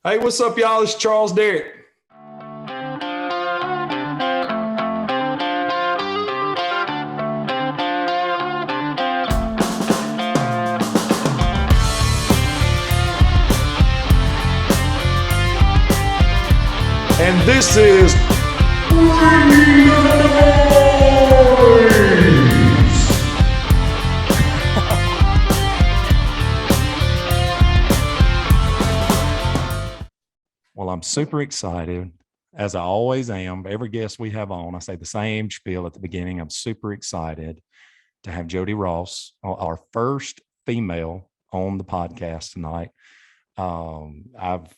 Hey, what's up, y'all? It's Charles Derrick. And this is Well, I'm super excited, as I always am. Every guest we have on, I say the same spiel at the beginning. I'm super excited to have Jodie Ross, our first female on the podcast tonight. I've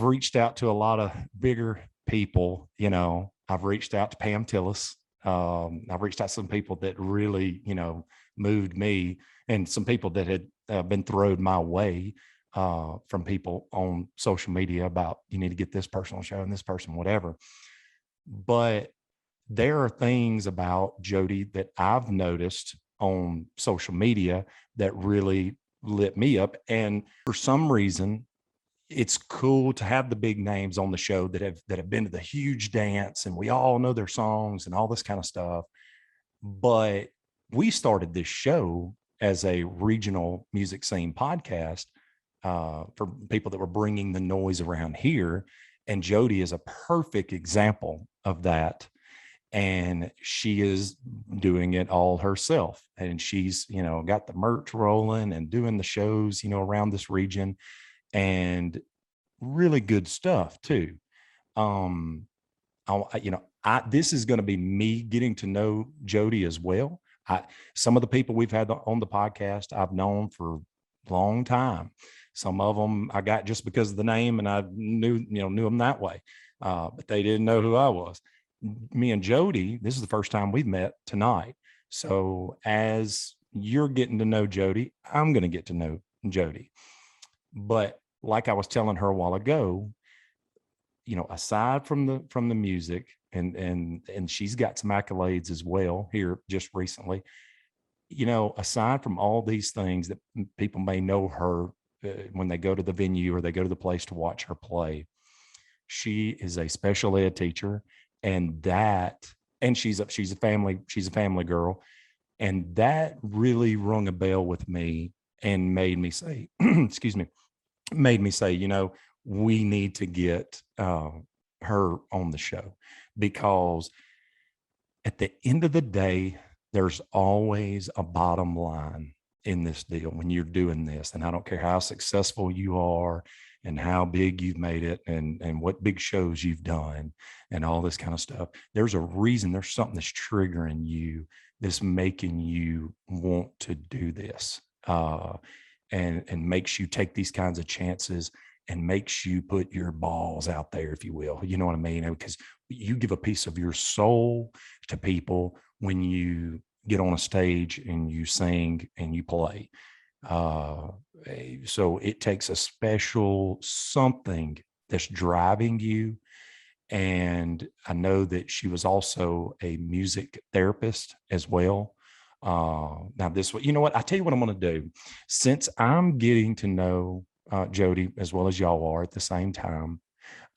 reached out to a lot of bigger people. I've reached out to Pam Tillis. I've reached out to some people that really, moved me, and some people that had been thrown my way from people on social media about, you need to get this person on the show and this person, whatever. But there are things about Jodie that I've noticed on social media that really lit me up. And for some reason, it's cool to have the big names on the show that have been to the huge dance, and we all know their songs and all this kind of stuff. But we started this show as a regional music scene podcast for people that were bringing the noise around here. And Jodie is a perfect example of that. And she is doing it all herself. And she's, got the merch rolling and doing the shows, around this region, and really good stuff too. This is going to be me getting to know Jodie as well. Some of the people we've had on the podcast I've known for a long time. Some of them I got just because of the name, and I knew them that way, but they didn't know who I was. Me and Jodie, this is the first time we've met tonight. So as you're getting to know Jodie, I'm going to get to know Jodie. But like I was telling her a while ago, aside from the music, and she's got some accolades as well here just recently, aside from all these things that people may know her when they go to the venue or they go to the place to watch her play, she is a special ed teacher, and she's a family girl, and that really rung a bell with me and made me say, excuse me, we need to get her on the show, because at the end of the day, there's always a bottom line in this deal when you're doing this. And I don't care how successful you are and how big you've made it, and what big shows you've done and all this kind of stuff. There's a reason, there's something that's triggering you, that's making you want to do this, and makes you take these kinds of chances, and makes you put your balls out there, if you will. You know what I mean? Because you give a piece of your soul to people when you get on a stage and you sing and you play. So it takes a special something that's driving you. And I know that she was also a music therapist as well. Now this way, you know what? I tell you what I'm going to do. Since I'm getting to know Jodie as well as y'all are at the same time,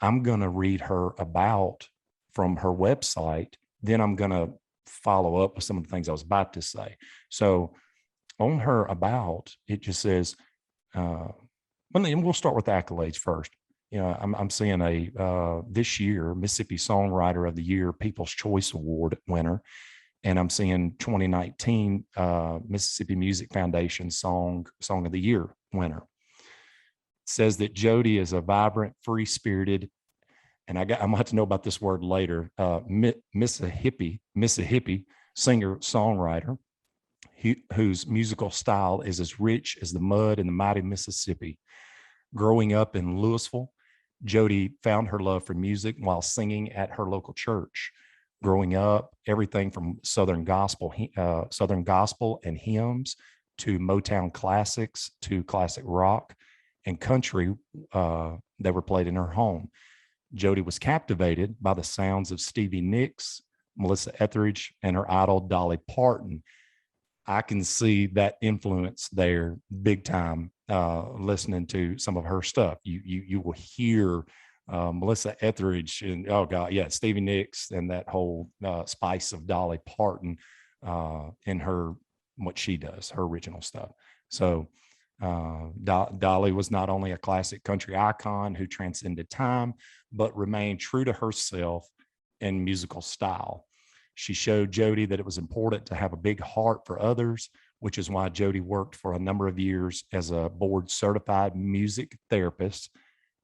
I'm going to read her about from her website. Then I'm going to follow up with some of the things I was about to say. So on her about, it just says, we'll start with the accolades first. I'm seeing this year Mississippi Songwriter of the Year People's Choice Award winner, and I'm seeing 2019 Mississippi Music Foundation Song of the Year winner. It says that Jodie is a vibrant, free-spirited, and I'm gonna have to know about this word later, Mississippi singer-songwriter, whose musical style is as rich as the mud in the mighty Mississippi. Growing up in Louisville, Jodie found her love for music while singing at her local church. Growing up, everything from Southern gospel and hymns to Motown classics to classic rock and country that were played in her home. Jodie was captivated by the sounds of Stevie Nicks, Melissa Etheridge, and her idol Dolly Parton. I can see that influence there big time listening to some of her stuff. You will hear Melissa Etheridge and oh god, yeah, Stevie Nicks and that whole spice of Dolly Parton in her what she does, her original stuff. So Dolly was not only a classic country icon who transcended time, but remained true to herself in musical style. She showed Jodie that it was important to have a big heart for others, which is why Jodie worked for a number of years as a board certified music therapist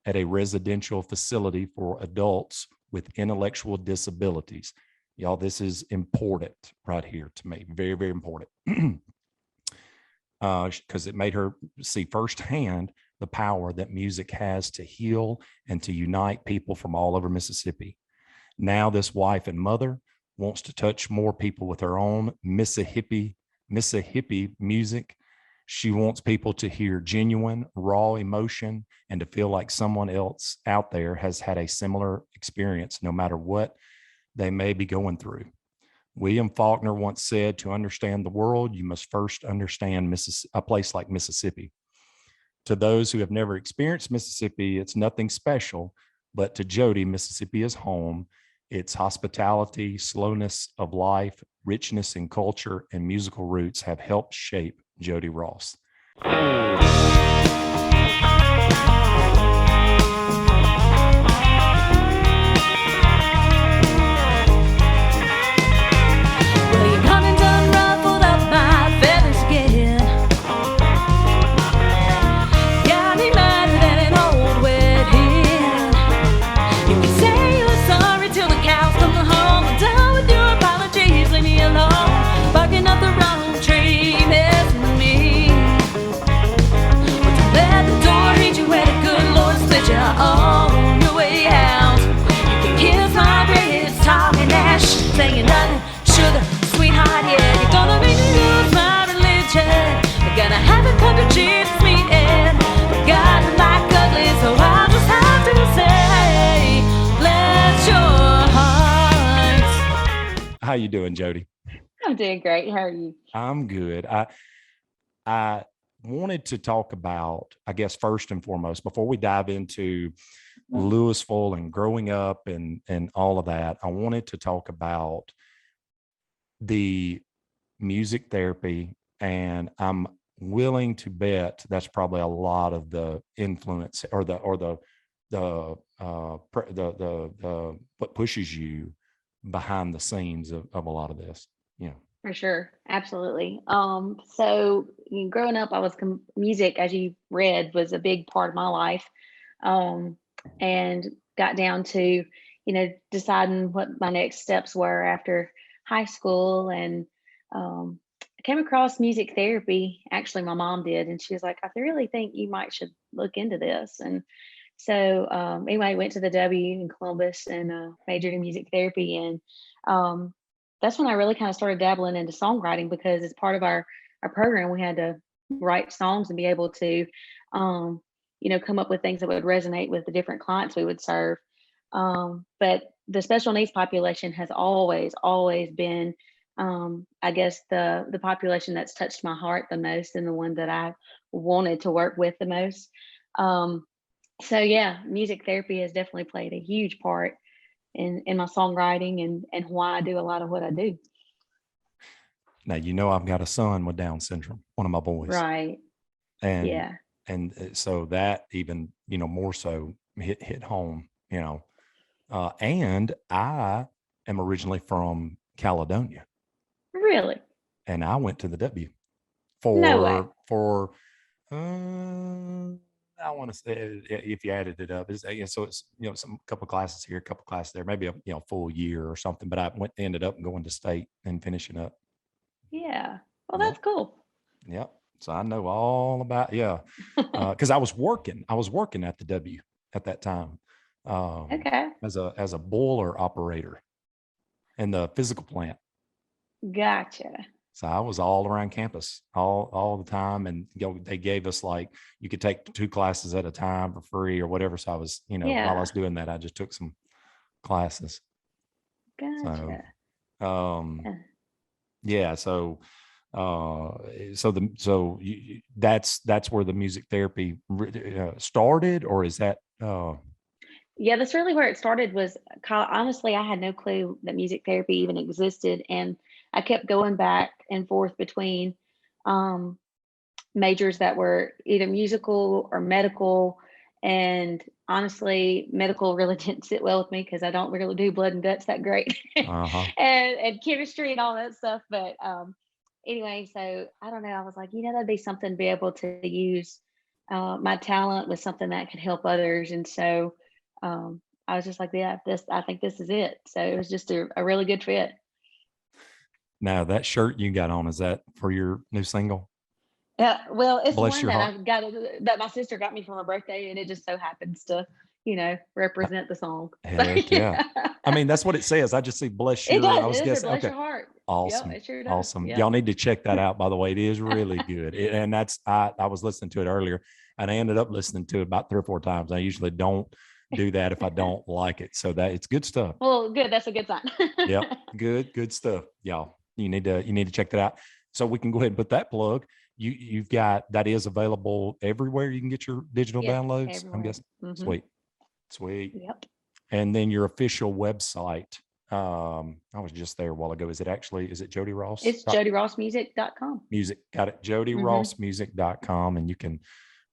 at a residential facility for adults with intellectual disabilities. Y'all, this is important right here to me. Very, very important. Because it made her see firsthand the power that music has to heal and to unite people from all over Mississippi. Now, this wife and mother wants to touch more people with her own Mississippi music. She wants people to hear genuine, raw emotion and to feel like someone else out there has had a similar experience, no matter what they may be going through. William Faulkner once said, to understand the world, you must first understand a place like Mississippi. To those who have never experienced Mississippi, it's nothing special, but to Jodie, Mississippi is home. Its hospitality, slowness of life, richness in culture, and musical roots have helped shape Jodie Ross. Saying nothing, sugar, sweetheart, yeah. You're gonna make me lose my religion. We're gonna have a country Jesus meeting. But God like ugly, so I'll just have to say, bless your heart. How you doing, Jodie? I'm doing great. How are you? I'm good. I wanted to talk about, I guess, first and foremost, before we dive into Louisville and growing up and all of that, I wanted to talk about the music therapy, and I'm willing to bet that's probably a lot of the influence or the what pushes you behind the scenes of a lot of this. Yeah. For sure. Absolutely. So growing up, I was music, as you read, was a big part of my life. And got down to, deciding what my next steps were after high school. And I came across music therapy. Actually, my mom did. And she was like, I really think you should look into this. And so anyway, I went to the W in Columbus and majored in music therapy. And that's when I really kind of started dabbling into songwriting, because as part of our program, we had to write songs and be able to, come up with things that would resonate with the different clients we would serve. But the special needs population has always been, I guess, the population that's touched my heart the most and the one that I wanted to work with the most. So yeah, music therapy has definitely played a huge part in my songwriting and why I do a lot of what I do. Now, I've got a son with Down syndrome, one of my boys. Right. And yeah. And so that even, more so hit home, and I am originally from Caledonia. Really? And I went to the W I want to say, if you added it up, so it's, some couple classes here, a couple classes there, maybe a full year or something, but I ended up going to state and finishing up. Yeah. Well, that's cool. Yep. So I know all about, because I was working at the W at that time. Okay. As a boiler operator in the physical plant. Gotcha. So I was all around campus all the time, and they gave us you could take 2 classes at a time for free or whatever. So I was, while I was doing that, I just took some classes. Gotcha. So, So That's where the music therapy started, or is that Yeah, that's really where it started. Was honestly, I had no clue that music therapy even existed, and I kept going back and forth between um, majors that were either musical or medical. And honestly, medical really didn't sit well with me because I don't really do blood and guts that great, uh-huh. and chemistry and all that stuff. But anyway, so I don't know. I was like, that'd be something to be able to use my talent with something that could help others. And so I was just like, yeah, I think this is it. So it was just a really good fit. Now that shirt you got on, is that for your new single? Yeah, well, it's Bless one your that heart. I've got that my sister got me for my birthday, and it just so happens to, represent the song. So, Heck yeah. yeah. I mean, that's what it says. I just see bless It your, does. I It was is her guessing. bless Okay. your heart. Yep, Awesome. it sure does. Awesome. Yep. Y'all need to check that out, by the way. It is really good. And I was listening to it earlier, and I ended up listening to it about 3 or 4 times. I usually don't do that if I don't like it. So that it's good stuff. Well, good. That's a good sign. Yep. Good stuff. Y'all. You need to check that out. So we can go ahead and put that plug. You've got that is available everywhere you can get your digital Yes, downloads, I'm everywhere. guessing. Mm-hmm. Sweet. Yep. And then your official website. I was just there a while ago. Is it Jodie Ross? It's JodieRossMusic.com. Music. Got it. Mm-hmm. JodieRossMusic.com. And you can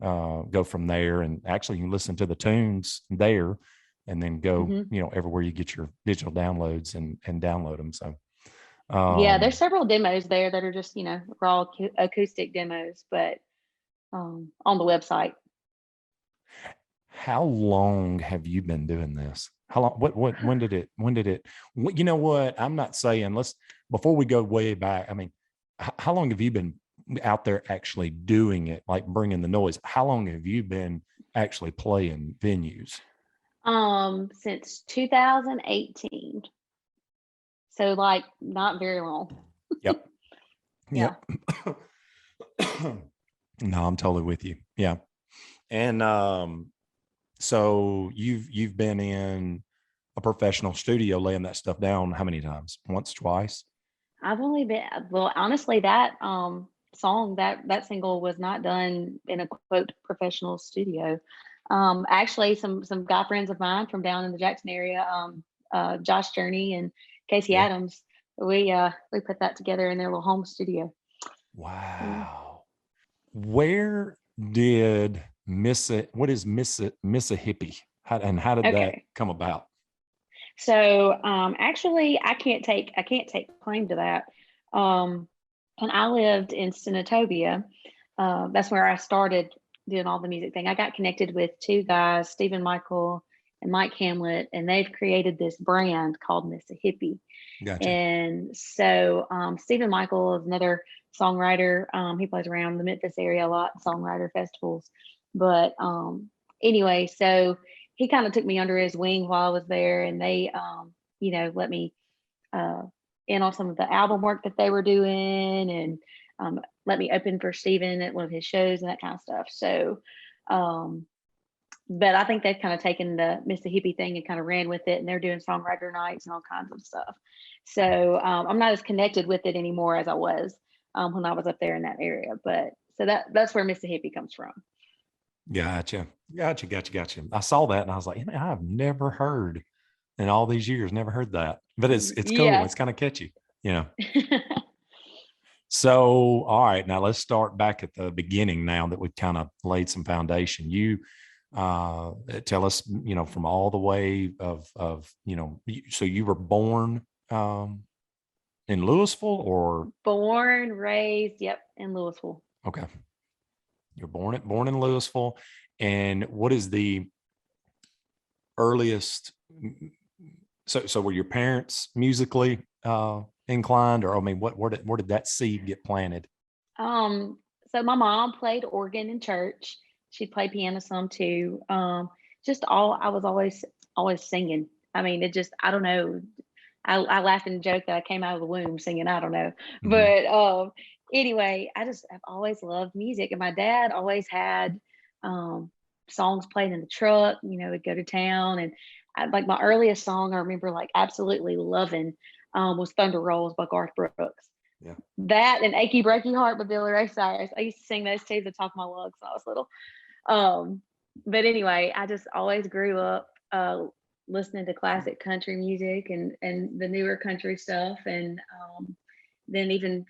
go from there. And actually you can listen to the tunes there and then go, Mm-hmm. everywhere you get your digital downloads and download them. So Yeah, there's several demos there that are just, raw acoustic demos, but on the website. how long have you been doing this? How long, when did it, you know what? I'm not saying before we go way back. I mean, how long have you been out there actually doing it, like bringing the noise? How long have you been actually playing venues? Since 2018. So like not very long. Yep. Yeah. Yep. No, I'm totally with you. Yeah. And so you've been in a professional studio laying that stuff down how many times? Once, twice? I've only been well, honestly, that song, that single was not done in a quote professional studio. Actually some guy friends of mine from down in the Jackson area, Josh Journey and Casey Yeah. Adams, we put that together in their little home studio. Yeah. Wow. Where did what is Mississippi? How did that Okay. come about? So actually I can't take claim to that. When I lived in Senatobia, that's where I started doing all the music thing. I got connected with two guys, Stephen Michael and Mike Hamlet, and they've created this brand called Mississippi. Gotcha. And so Stephen Michael is another songwriter. He plays around the Memphis area a lot, songwriter festivals. But anyway, so he kind of took me under his wing while I was there, and they, let me uh, in on some of the album work that they were doing, and let me open for Steven at one of his shows and that kind of stuff. So, but I think they've kind of taken the Mississippi thing and kind of ran with it, and they're doing songwriter nights and all kinds of stuff. So I'm not as connected with it anymore as I was when I was up there in that area. But so that's where Mississippi comes from. Gotcha. I saw that and I was like, man, I've never heard in all these years, never heard that. But it's cool. Yeah. It's kind of catchy, So, all right, now let's start back at the beginning now that we've kind of laid some foundation. You tell us, from all the way so you were born in Louisville or? Born, raised, yep, in Louisville. Okay. You're born in Louisville. And what is the earliest? So were your parents musically inclined, or I mean, where did that seed get planted? So my mom played organ in church. She played piano some too. I was always singing. I mean, I don't know. I laugh and joke that I came out of the womb singing. I don't know, Mhm. but anyway, I've always loved music, and my dad always had songs playing in the truck. We'd go to town, and like my earliest song I remember like absolutely loving was "Thunder Rolls" by Garth Brooks. That and Achy Breaky Heart by Billy Ray Cyrus. I used to sing those two at the top of my lungs when I was little. But anyway, I just always grew up listening to classic country music and the newer country stuff. And then even,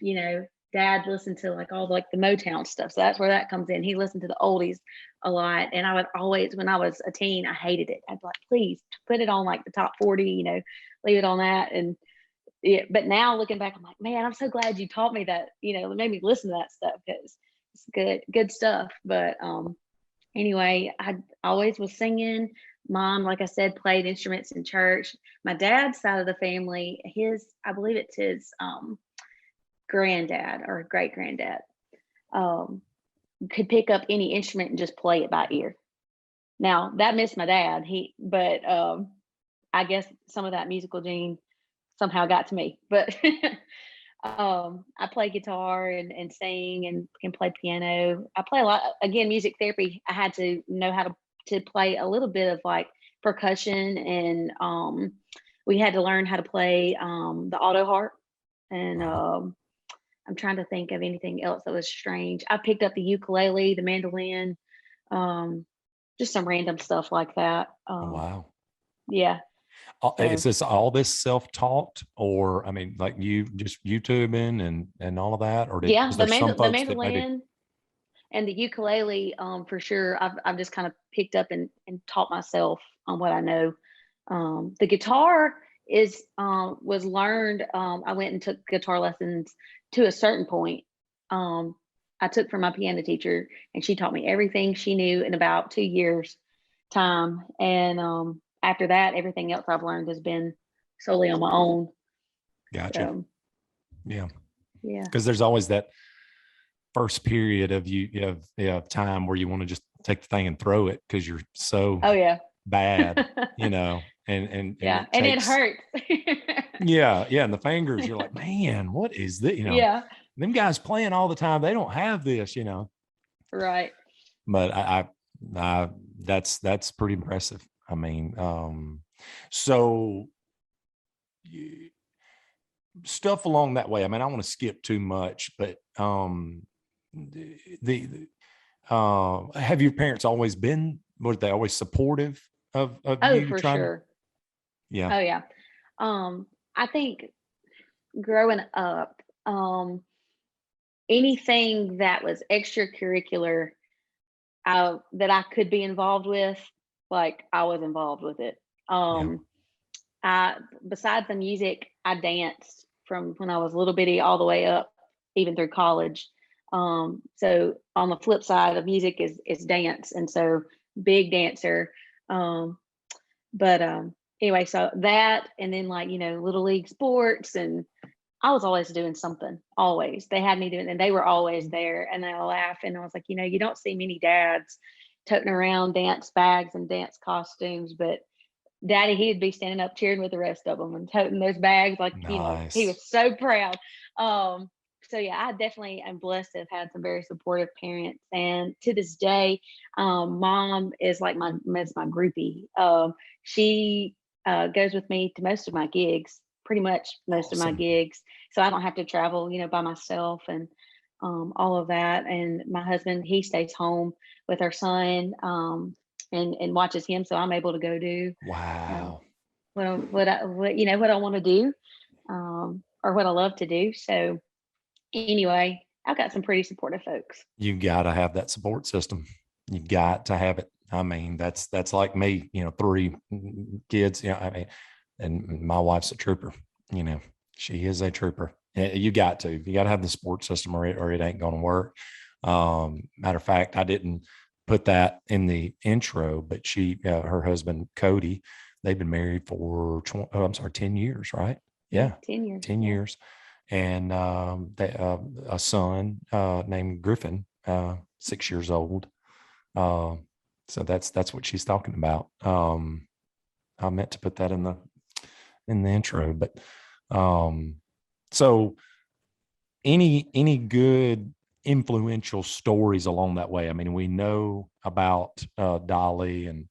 Dad listened to like all like the Motown stuff. So that's where that comes in. He listened to the oldies a lot. And I would always, when I was a teen, I hated it. I'd be like, please put it on like the top 40, leave it on that. And yeah, but now looking back, I'm like, man, I'm so glad you taught me that, it made me listen to that stuff because it's good stuff. But anyway, I always was singing. Mom, like I said, played instruments in church. My dad's side of the family, I believe it's his granddad or great granddad, could pick up any instrument and just play it by ear. Now that missed my dad. But I guess some of that musical gene somehow got to me. But I play guitar and sing and can play piano. I play a lot. Again, music therapy, I had to know how to play a little bit of like percussion, and we had to learn how to play the auto harp. And I'm trying to think of anything else that was strange. I picked up the ukulele, the mandolin, just some random stuff like that. Wow. Yeah. Is this all this self-taught, or I mean, like you just YouTubing and all of that, or the the mandolin and the ukulele, for sure. I've just kind of picked up and taught myself on what I know. The guitar was learned. I went and took guitar lessons to a certain point. I took from my piano teacher, and she taught me everything she knew in about 2 years time. And after that, everything else I've learned has been solely on my own. Gotcha. So, yeah. Because there's always that first period of you have time where you want to just take the thing and throw it because you're so bad, and it hurts. And the fingers, you're like, man, what is this? Them guys playing all the time, they don't have this, Right. But I that's pretty impressive. I mean, so stuff along that way. I mean, I don't want to skip too much, but have your parents always been? Were they always supportive of you? For sure. Yeah. Oh yeah. I think growing up, anything that was extracurricular that I could be involved with, like I was involved with it. Besides the music, I danced from when I was a little bitty all the way up, even through college. So on the flip side of music is dance, and so big dancer. But anyway, so that, and then like little league sports, and I was always doing something. Always, they had me doing, and they were always there. And I laugh, and I was like, you don't see many dads toting around dance bags and dance costumes, but Daddy, he'd be standing up cheering with the rest of them and toting those bags like, nice. He was so proud. So yeah, I definitely am blessed to have had some very supportive parents. And to this day, Mom is like my groupie. She goes with me to most of my gigs, pretty much most of my gigs. So I don't have to travel, by myself and all of that. And my husband, he stays home with our son. And watches him, so I'm able to go do what I want to do, or what I love to do. So anyway, I've got some pretty supportive folks. You got to have that support system. You got to have it. I mean, that's like me. 3 kids. I mean, and my wife's a trooper. She is a trooper. You got to have the support system, or it ain't going to work. Matter of fact, I didn't put that in the intro, but her husband, Cody, they've been married for 10 years, right? Yeah. 10 years. 10 years. And a son named Griffin, 6 years old. So that's what she's talking about. I meant to put that in the intro, but so any good influential stories along that way? I mean, we know about Dolly and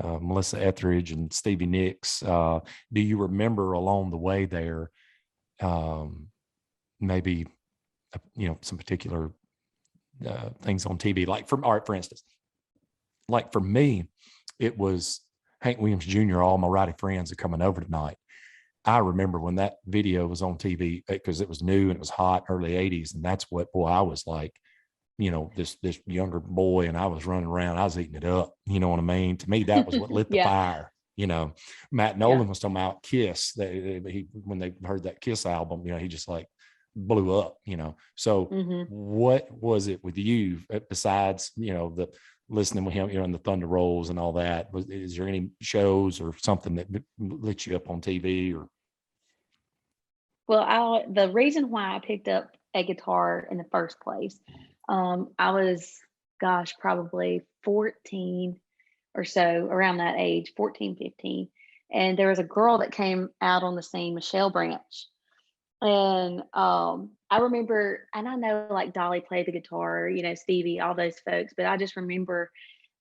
Melissa Etheridge and Stevie Nicks. Do you remember along the way there maybe, some particular things on TV, like for instance, like for me, it was Hank Williams Jr., All My Righty Friends Are Coming Over Tonight. I remember when that video was on TV because it was new and it was hot, early 80s. And that's what, boy, I was like, this younger boy, and I was running around, I was eating it up. You know what I mean? To me, that was what lit the Yeah. fire. Matt Nolan was talking about Kiss. When they heard that Kiss album, he just like blew up, So what was it with you besides, the listening with him, and the Thunder Rolls and all that? Is there any shows or something that lit you up on TV or? Well, the reason why I picked up a guitar in the first place, I was, gosh, probably 14 or so, around that age, 14, 15. And there was a girl that came out on the scene, Michelle Branch. And I remember, and I know like Dolly played the guitar, Stevie, all those folks, but I just remember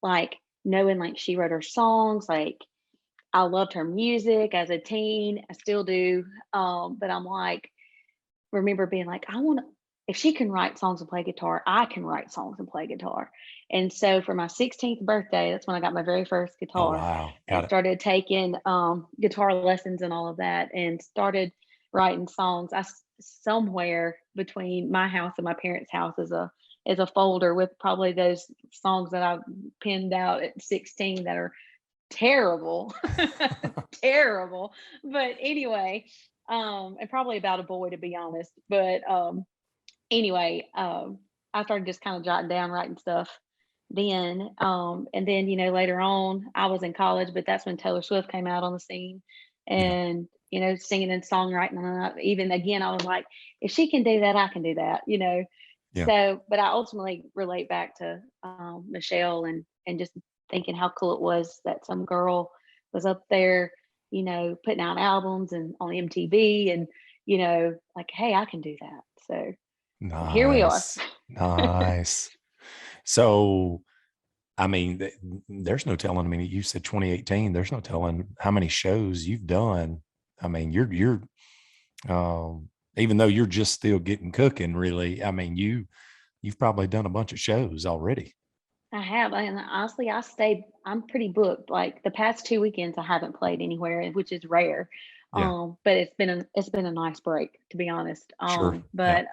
like knowing like she wrote her songs, like I loved her music as a teen. I still do. But I'm like, remember being like, if she can write songs and play guitar, I can write songs and play guitar. And so for my 16th birthday, that's when I got my very first Oh, guitar. wow. And started taking guitar lessons and all of that, and started writing songs. Somewhere between my house and my parents' house is a folder with probably those songs that I penned out at 16 that are terrible, terrible. But anyway, and probably about a boy, to be honest. But anyway, I started just kind of jotting down, writing stuff then. And then, later on, I was in college, but that's when Taylor Swift came out on the scene, and, singing and songwriting. And even again, I was like, if she can do that, I can do that, Yeah. So, but I ultimately relate back to Michelle, and just thinking how cool it was that some girl was up there, putting out albums and on MTV, and, like, hey, I can do that. So here we are. Nice. So, I mean, there's no telling. I mean, you said 2018. There's no telling how many shows you've done. I mean, you're even though you're just still getting cooking, really. I mean, you've probably done a bunch of shows already. I have, and honestly, I'm pretty booked. Like the past 2 weekends, I haven't played anywhere, which is rare. Yeah. But it's been a nice break, to be honest. Sure. But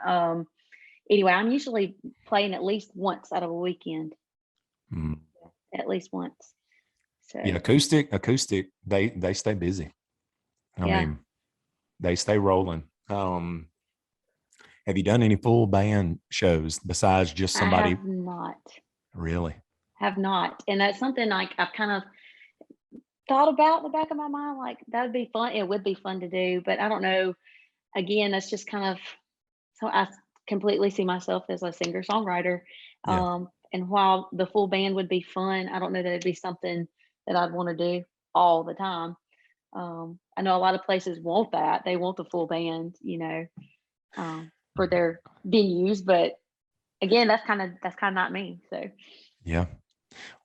anyway, I'm usually playing at least once out of a weekend, Mm. at least once. So Yeah, acoustic, they stay busy. I Yeah. mean, they stay rolling. Have you done any full band shows besides just I somebody? have not, Really? and that's something like I've kind of thought about in the back of my mind. Like that would be fun. It would be fun to do, but I don't know. Again, that's just kind of, so I completely see myself as a singer songwriter. Yeah. And while the full band would be fun, I don't know that it'd be something that I'd want to do all the time. I know a lot of places want that. They want the full band, for their venues, but again, that's kind of not me. So Yeah.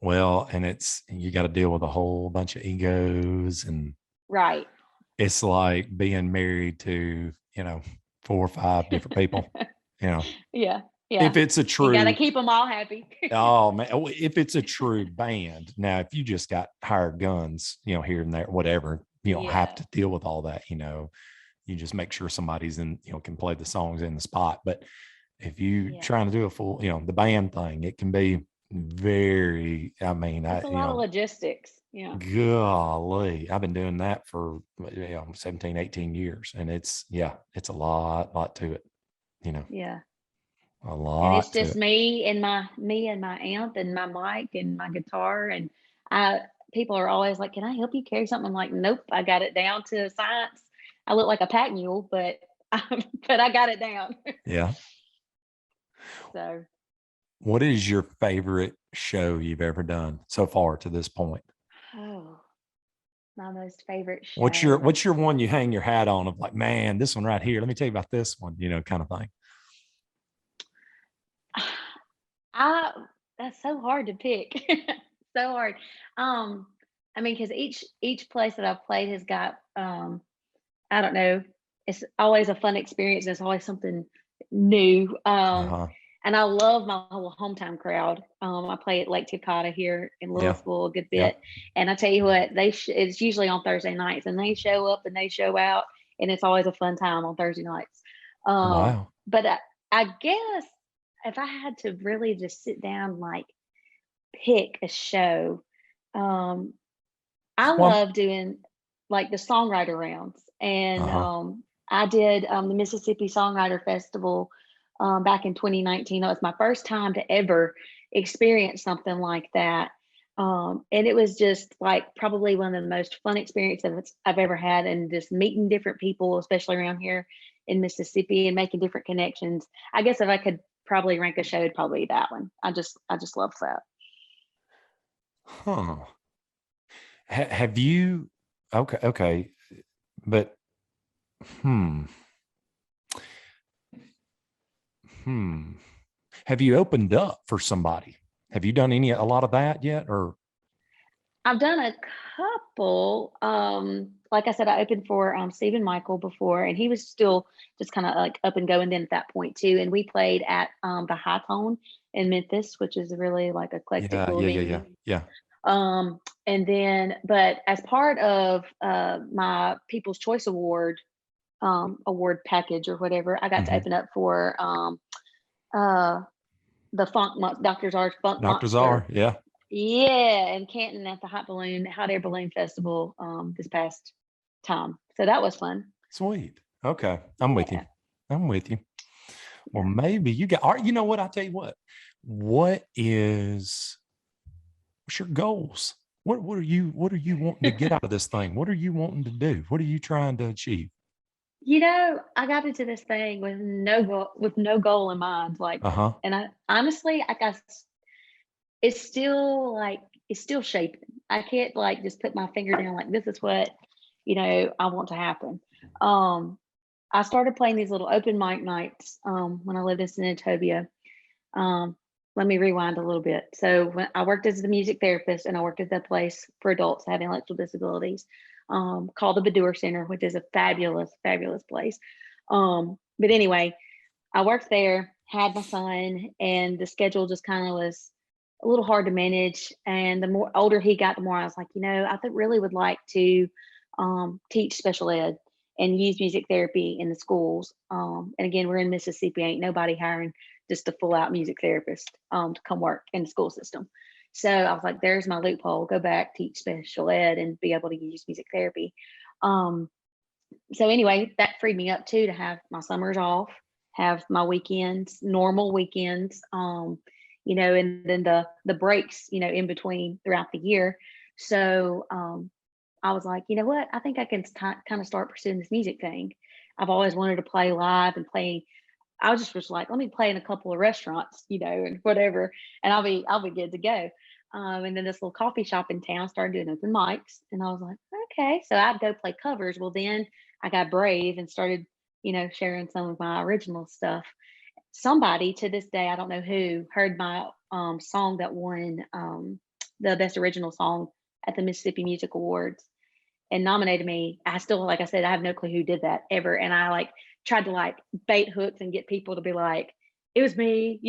Well, and you got to deal with a whole bunch of egos, and right. it's like being married to, 4 or 5 different people, Yeah. if it's a You got to true, keep them all happy. oh man, if it's a true band. Now, if you just got hired guns, here and there, whatever, you don't have to deal with all that, you just make sure somebody's can play the songs in the spot. But if you trying to do a full, the band thing, it can be very, I mean, It's a lot of logistics. Yeah. golly, I've been doing that for 17, 18 years. And it's a lot to it, Yeah. a And lot it's to just it. me and my amp and my mic and my guitar, and people are always like, "Can I help you carry something?" I'm like, "Nope, I got it down to science. I look like a pack mule, but but I got it down." Yeah. So, What is your favorite show you've ever done so far to this point? oh, my most favorite What's your show. what's your one you hang your hat on of like, man, this one right here. Let me tell you about this one, kind of thing. I That's so hard to pick. So hard. I mean, because each place that I've played has got I don't know, it's always a fun experience. There's always something new. Uh-huh. And I love my whole hometown crowd. I play at Lake Tikata here in Yeah. Louisville a good Yeah. bit, and I tell you what, it's usually on Thursday nights, and they show up and they show out, and it's always a fun time on Thursday nights. Wow. But I guess if I had to really just sit down, like pick a show, um, I Well, love doing like the songwriter rounds, and uh-huh. I did the Mississippi Songwriter Festival back in 2019. It was my first time to ever experience something like that, and it was just like probably one of the most fun experiences I've ever had, and just meeting different people, especially around here in Mississippi, and making different connections. I guess if I could probably rank a show, it'd probably be that one. I just love that. Huh. Have you okay, but hmm. Hmm. Have you opened up for somebody? Have you done a lot of that yet? Or I've done a couple. Like I said, I opened for Stephen Michael before, and he was still just kind of like up and going then at that point too. And we played at the High Tone in Memphis, which is a really like eclectic yeah, little yeah, yeah, yeah, venue. yeah. And then, but as part of my People's Choice award package or whatever, I got to Hmm. open up for uh, the Dr. Czar's Funk Dr. Monster. Czar, yeah. Yeah, in Canton at the Hot Air Balloon Festival this past time. So that was fun. Sweet. Okay. I'm with you. Yeah, I'm with you. Well, yeah. maybe you know what? I'll tell you what what's your goals? What are you wanting to get out of this thing? What are you wanting to do? What are you trying to achieve? I got into this thing with no goal in mind. Like, Uh-huh. and I honestly, I guess it's still like it's still shaping. I can't like just put my finger down like this is what I want to happen. Um, I started playing these little open mic nights when I lived in Senatobia. Um, Let me rewind a little bit. So when I worked as a music therapist, and I worked at that place for adults having intellectual disabilities, called the Baddour Center, which is a fabulous, fabulous place. But anyway, I worked there, had my son, and the schedule just kind of was a little hard to manage. And the more older he got, the more I was like, really would like to teach special ed and use music therapy in the schools. And again, we're in Mississippi, ain't nobody hiring just a full out music therapist to come work in the school system. So I was like, there's my loophole. Go back, teach special ed, and be able to use music therapy. Um, so anyway, that freed me up too to have my summers off, have my weekends, normal weekends, and then the breaks, in between throughout the year. So I was like, you know what? I think I can kind of start pursuing this music thing. I've always wanted to play live and play. I was like, let me play in a couple of restaurants, and whatever, and I'll be good to go. And then this little coffee shop in town started doing open mics, and I was like, okay, so I'd go play covers. Well, then I got brave and started, sharing some of my original stuff. Somebody to this day, I don't know who, heard my song that won the best original song at the Mississippi Music Awards and nominated me. I still, like I said, I have no clue who did that ever. And I like tried to like bait hooks and get people to be like, it was me,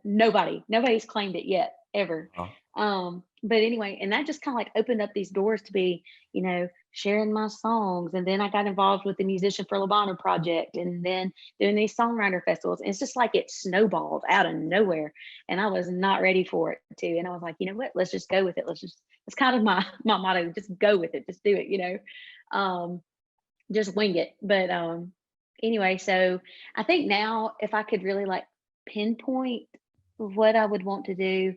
nobody's claimed it yet, ever. Uh, But anyway, and that just kind of like opened up these doors to be, sharing my songs. And then I got involved with the Musician for Labano project and then doing these songwriter festivals. And it's just like it snowballed out of nowhere. And I was not ready for it too. And I was like, you know what, let's just go with it. It's kind of my motto, just go with it, just do it, um, just wing it. But anyway, so I think now if I could really like pinpoint what I would want to do,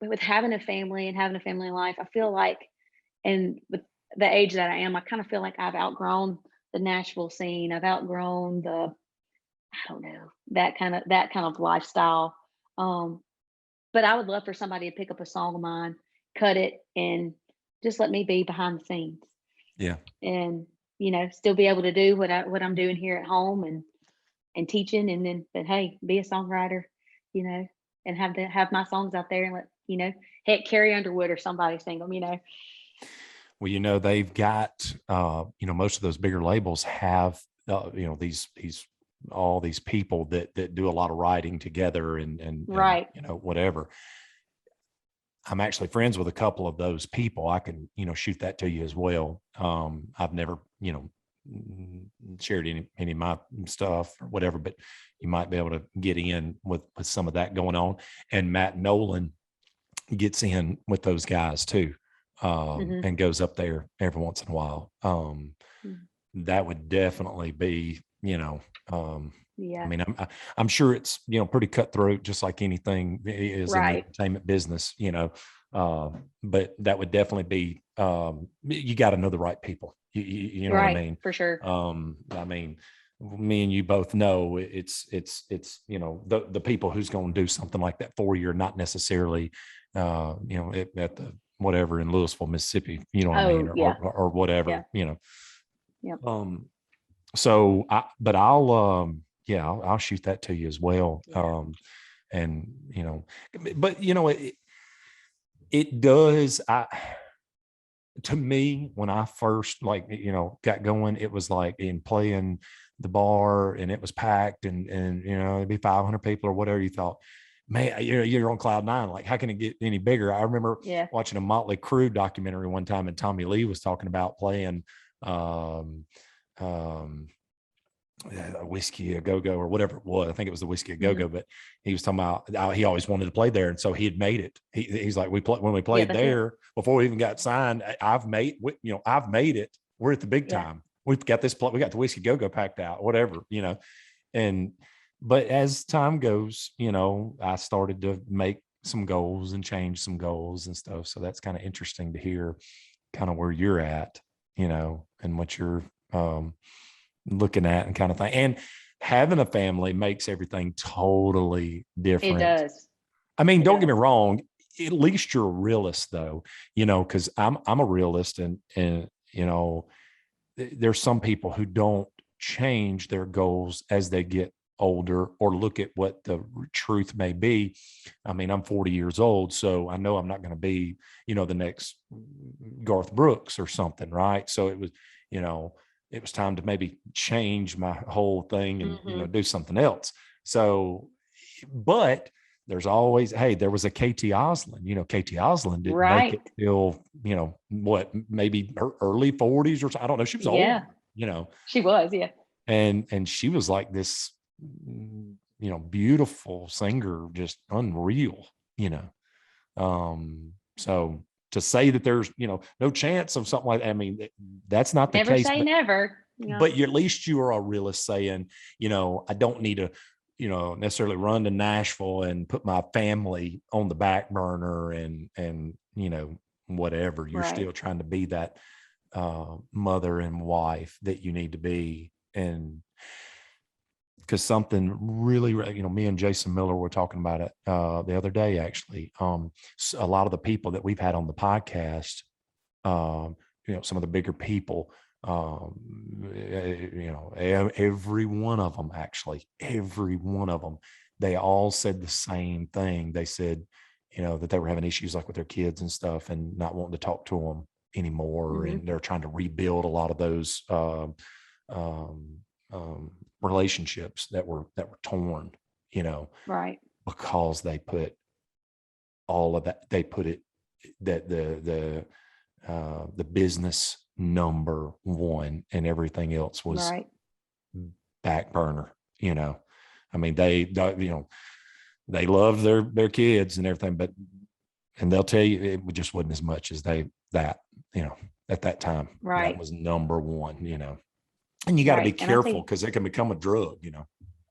with having a family and having a family life, I feel like, and with the age that I am, I kind of feel like I've outgrown the Nashville scene. I've outgrown I don't know, that kind of lifestyle. Um, but I would love for somebody to pick up a song of mine, cut it, and just let me be behind the scenes yeah. and still be able to do what I'm doing here at home and teaching, and then but hey, be a songwriter, you know, and have my songs out there and let heck, Carrie Underwood or somebody sing them. Well, they've got, most of those bigger labels have these all these people that do a lot of writing together and Right. whatever. I'm actually friends with a couple of those people. I can, shoot that to you as well. I've never, shared any of my stuff or whatever, but you might be able to get in with some of that going on. And Matt Nolan gets in with those guys too, and goes up there every once in a while. That would definitely be, I mean, I'm sure it's, pretty cutthroat, just like anything is in the entertainment business, but that would definitely be, you got to know the right people. You know what I mean? For sure. I mean, me and you both know it's, the people who's going to do something like that for you are not necessarily, at the whatever in Louisville, Mississippi, you know what I mean? Or whatever, Yep. So I'll shoot that to you as well. And but it does. To me, when I first got going, it was like in playing the bar and it was packed and it'd be 500 people or whatever. You thought, man, you're on cloud nine. Like, how can it get any bigger? I remember watching a Motley Crue documentary one time, and Tommy Lee was talking about playing Whiskey a Go-Go or whatever it was. I think it was the Whiskey a Go-Go, but he was talking about he always wanted to play there, and so he had made it. He's like, when we played there before we even got signed, I've made it. We're at the big time. We've got this. We got the Whiskey Go-Go packed out, whatever, but as time goes, I started to make some goals and change some goals and stuff. So that's kind of interesting to hear kind of where you're at, and what you're looking at and kind of thing. And having a family makes everything totally different. It does. I mean, don't get me wrong. At least you're a realist though, because I'm a realist and there's some people who don't change their goals as they get older or look at what the truth may be. I mean, I'm 40 years old, so I know I'm not going to be, the next Garth Brooks or something. Right. So it was, it was time to maybe change my whole thing and, do something else. So, but there's always, there was a Katie Osland, Katie Osland didn't make it till, maybe her early 40s or so. I don't know. She was old, She was, And she was like this, beautiful singer, just unreal, so to say that there's, no chance of something like that, I mean, that's not the case. Never say never. But at least you are a realist saying, I don't need to, necessarily run to Nashville and put my family on the back burner and whatever. You're still trying to be that mother and wife that you need to be. And because something really, me and Jason Miller were talking about it the other day, actually. A lot of the people that we've had on the podcast, some of the bigger people, every one of them, they all said the same thing. They said, that they were having issues like with their kids and stuff and not wanting to talk to them anymore. And they're trying to rebuild a lot of those relationships that were torn, because they put all of that, they put it that the business number one and everything else was back burner. I mean, they love their kids and everything, and they'll tell you it just wasn't as much as at that time. That was number one, and you got to be careful because it can become a drug,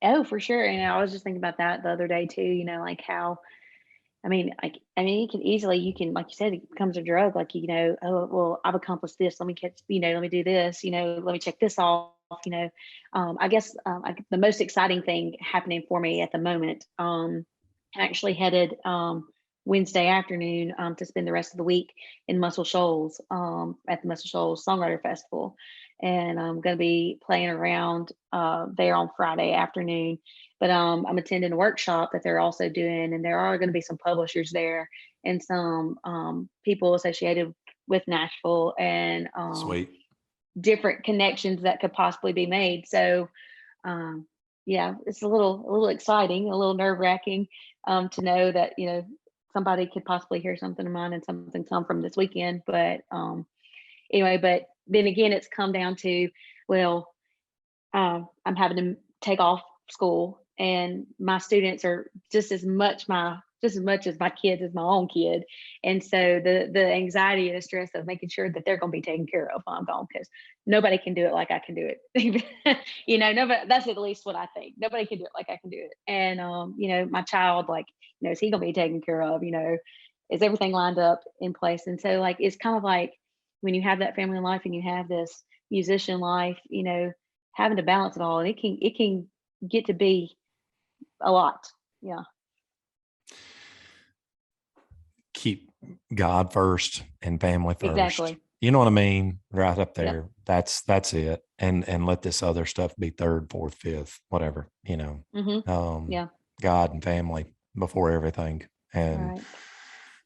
Oh, for sure. And I was just thinking about that the other day too, like how, it can easily, like you said, it becomes a drug. Like, oh, well, I've accomplished this. Let me catch, let me do this, let me check this off, I guess the most exciting thing happening for me at the moment, I'm actually headed Wednesday afternoon to spend the rest of the week in Muscle Shoals at the Muscle Shoals Songwriter Festival. And I'm going to be playing around there on Friday afternoon. But I'm attending a workshop that they're also doing, and there are going to be some publishers there and some people associated with Nashville. And sweet. different connections that could possibly be made. So, yeah, it's a little exciting, a little nerve wracking, to know that, somebody could possibly hear something of mine and something come from this weekend. But, anyway, but then again, it's come down to, well, I'm having to take off school, and my students are just as much as my kids as my own kid. And so the anxiety and the stress of making sure that they're going to be taken care of while I'm gone, because nobody can do it like I can do it. Nobody, that's at least what I think. Nobody can do it like I can do it. And my child, like, is he going to be taken care of? Is everything lined up in place? And so, like, it's kind of like when you have that family life and you have this musician life, having to balance it all, and it can get to be a lot. Yeah. Keep God first and family first. Exactly. You know what I mean? Right up there. Yep. That's it. And let this other stuff be third, fourth, fifth, whatever, Yeah. God and family before everything. And Right.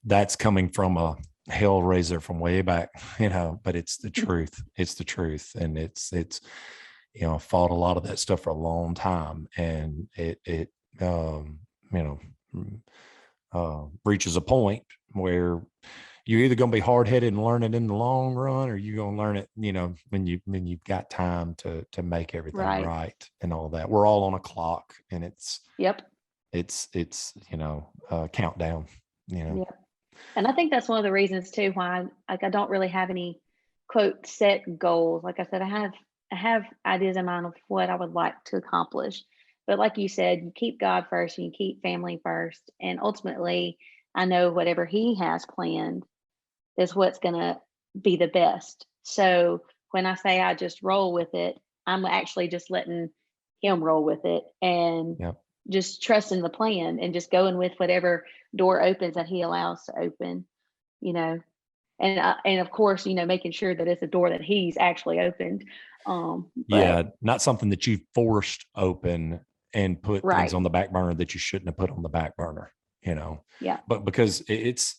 that's coming from a hellraiser from way back, but it's the truth. It's the truth. And it's, I fought a lot of that stuff for a long time, and it reaches a point where you're either going to be hard-headed and learn it in the long run, or you're going to learn it, when you've got time to make everything right and all that. We're all on a clock, and it's countdown, Yep. And I think that's one of the reasons too why, like, I don't really have any quote set goals. Like I said, I have ideas in mind of what I would like to accomplish. But like you said, you keep God first and you keep family first. And ultimately, I know whatever He has planned is what's going to be the best. So when I say I just roll with it, I'm actually just letting Him roll with it, and just trusting the plan and just going with whatever door opens that He allows to open, and of course, making sure that it's a door that He's actually opened. Not something that you forced open and put things on the back burner that you shouldn't have put on the back burner, but because it's,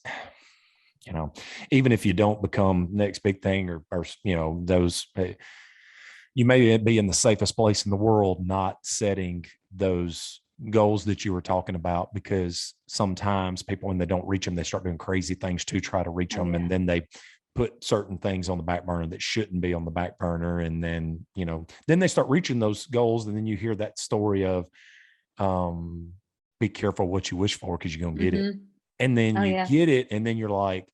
even if you don't become next big thing or those, you may be in the safest place in the world, not setting those goals that you were talking about, because sometimes people, when they don't reach them, they start doing crazy things to try to reach them. And then they put certain things on the back burner that shouldn't be on the back burner. And then, then they start reaching those goals. And then you hear that story of, be careful what you wish for, because you're going to get it. And then you get it. And then you're like,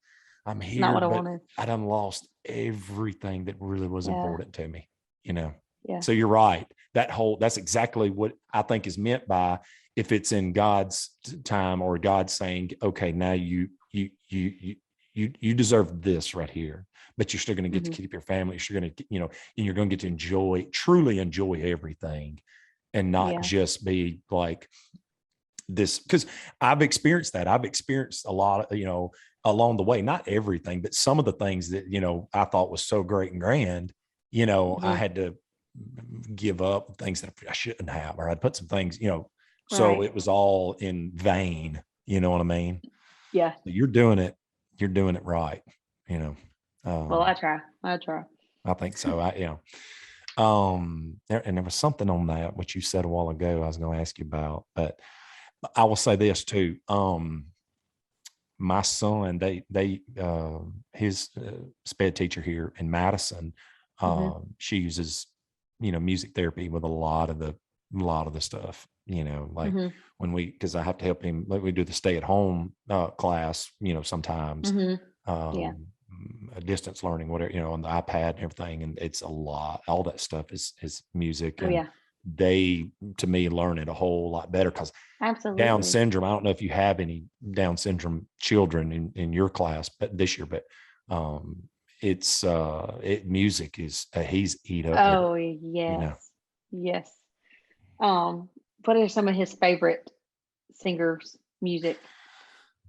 I'm here, not what I but wanted. I done lost everything that really was important to me, Yeah. So you're right. That's exactly what I think is meant by, if it's in God's time, or God's saying, okay, now you deserve this right here, but you're still going to get to keep your family. You're still going to, and you're going to get to truly enjoy everything, and not just be like this. Because I've experienced that. I've experienced a lot of, along the way, not everything, but some of the things that, I thought was so great and grand, I had to give up things that I shouldn't have, or I'd put some things, so it was all in vain. You know what I mean? Yeah. You're doing it right. Well, I try. I think so. And there was something on that, which you said a while ago, I was going to ask you about, but I will say this too. My son, his sped teacher here in Madison, she uses, music therapy with a lot of the stuff, like because I have to help him, like we do the stay at home class, sometimes, distance learning, whatever, on the iPad and everything. And it's a lot, all that stuff is music. And they, to me, learn it a whole lot better, because Down syndrome, I don't know if you have any Down syndrome children in your class, but this year, but it's music is he's eat up. Oh, yes. Yes. What are some of his favorite singers' music?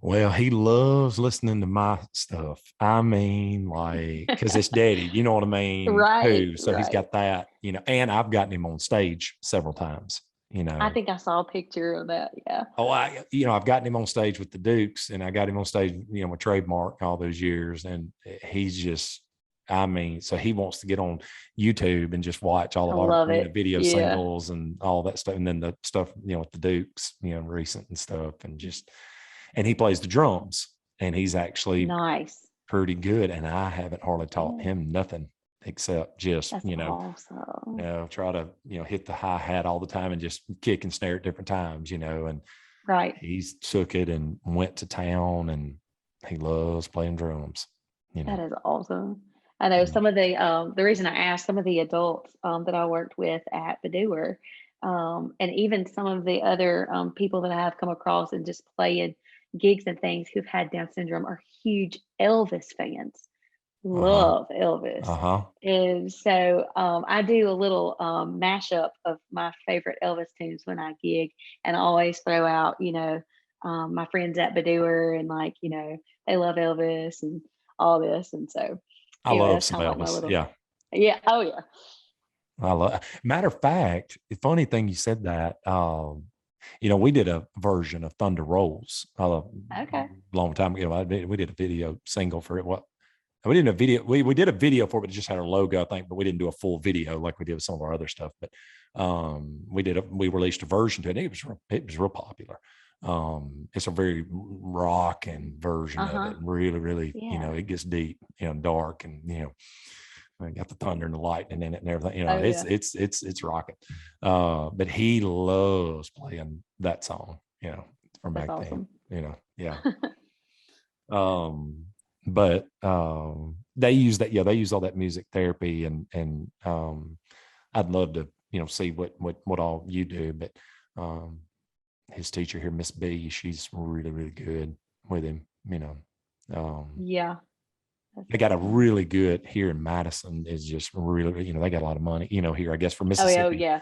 Well, he loves listening to my stuff. I mean, like, because it's daddy, you know what I mean? Right. So he's got that, and I've gotten him on stage several times, I think I saw a picture of that. Yeah. Oh, I've gotten him on stage with the Dukes, and I got him on stage, with Trademark all those years. And he's just, I mean, so he wants to get on YouTube and just watch all I of our, love it. video Yeah. singles and all that stuff. And then the stuff, with the Dukes, recent and stuff, and he plays the drums, and he's actually Nice. pretty good. And I haven't hardly taught him nothing except just, That's awesome. try to, hit the hi-hat all the time and just kick and snare at different times, and Right. he's took it and went to town, and he loves playing drums. That is awesome. I know some of the reason I asked, some of the adults that I worked with at Badooer, and even some of the other people that I have come across and just playing gigs and things who've had Down syndrome are huge Elvis fans. Love Elvis. And so I do a little mashup of my favorite Elvis tunes when I gig, and I always throw out, my friends at Badooer, and they love Elvis and all this. And so I love some Elvis. Yeah. Oh yeah. I love. Matter of fact, the funny thing you said that. We did a version of Thunder Rolls a long time ago. We did a video single for it. We didn't a video. We did a video for it, but it just had our logo, I think. But we didn't do a full video like we did with some of our other stuff. But we released a version to it. And it was real popular. It's a very rocking version of it. Really, really, it gets deep, dark, and got the thunder and the lightning in it and everything. It's rocking. But he loves playing that song, from back then. Yeah. But they use that. Yeah, they use all that music therapy, and I'd love to, see what all you do. But his teacher here, Miss B, she's really, really good with him. Yeah. They got a really good here in Madison. Is just really, they got a lot of money, here, I guess, for Mississippi. Oh yeah.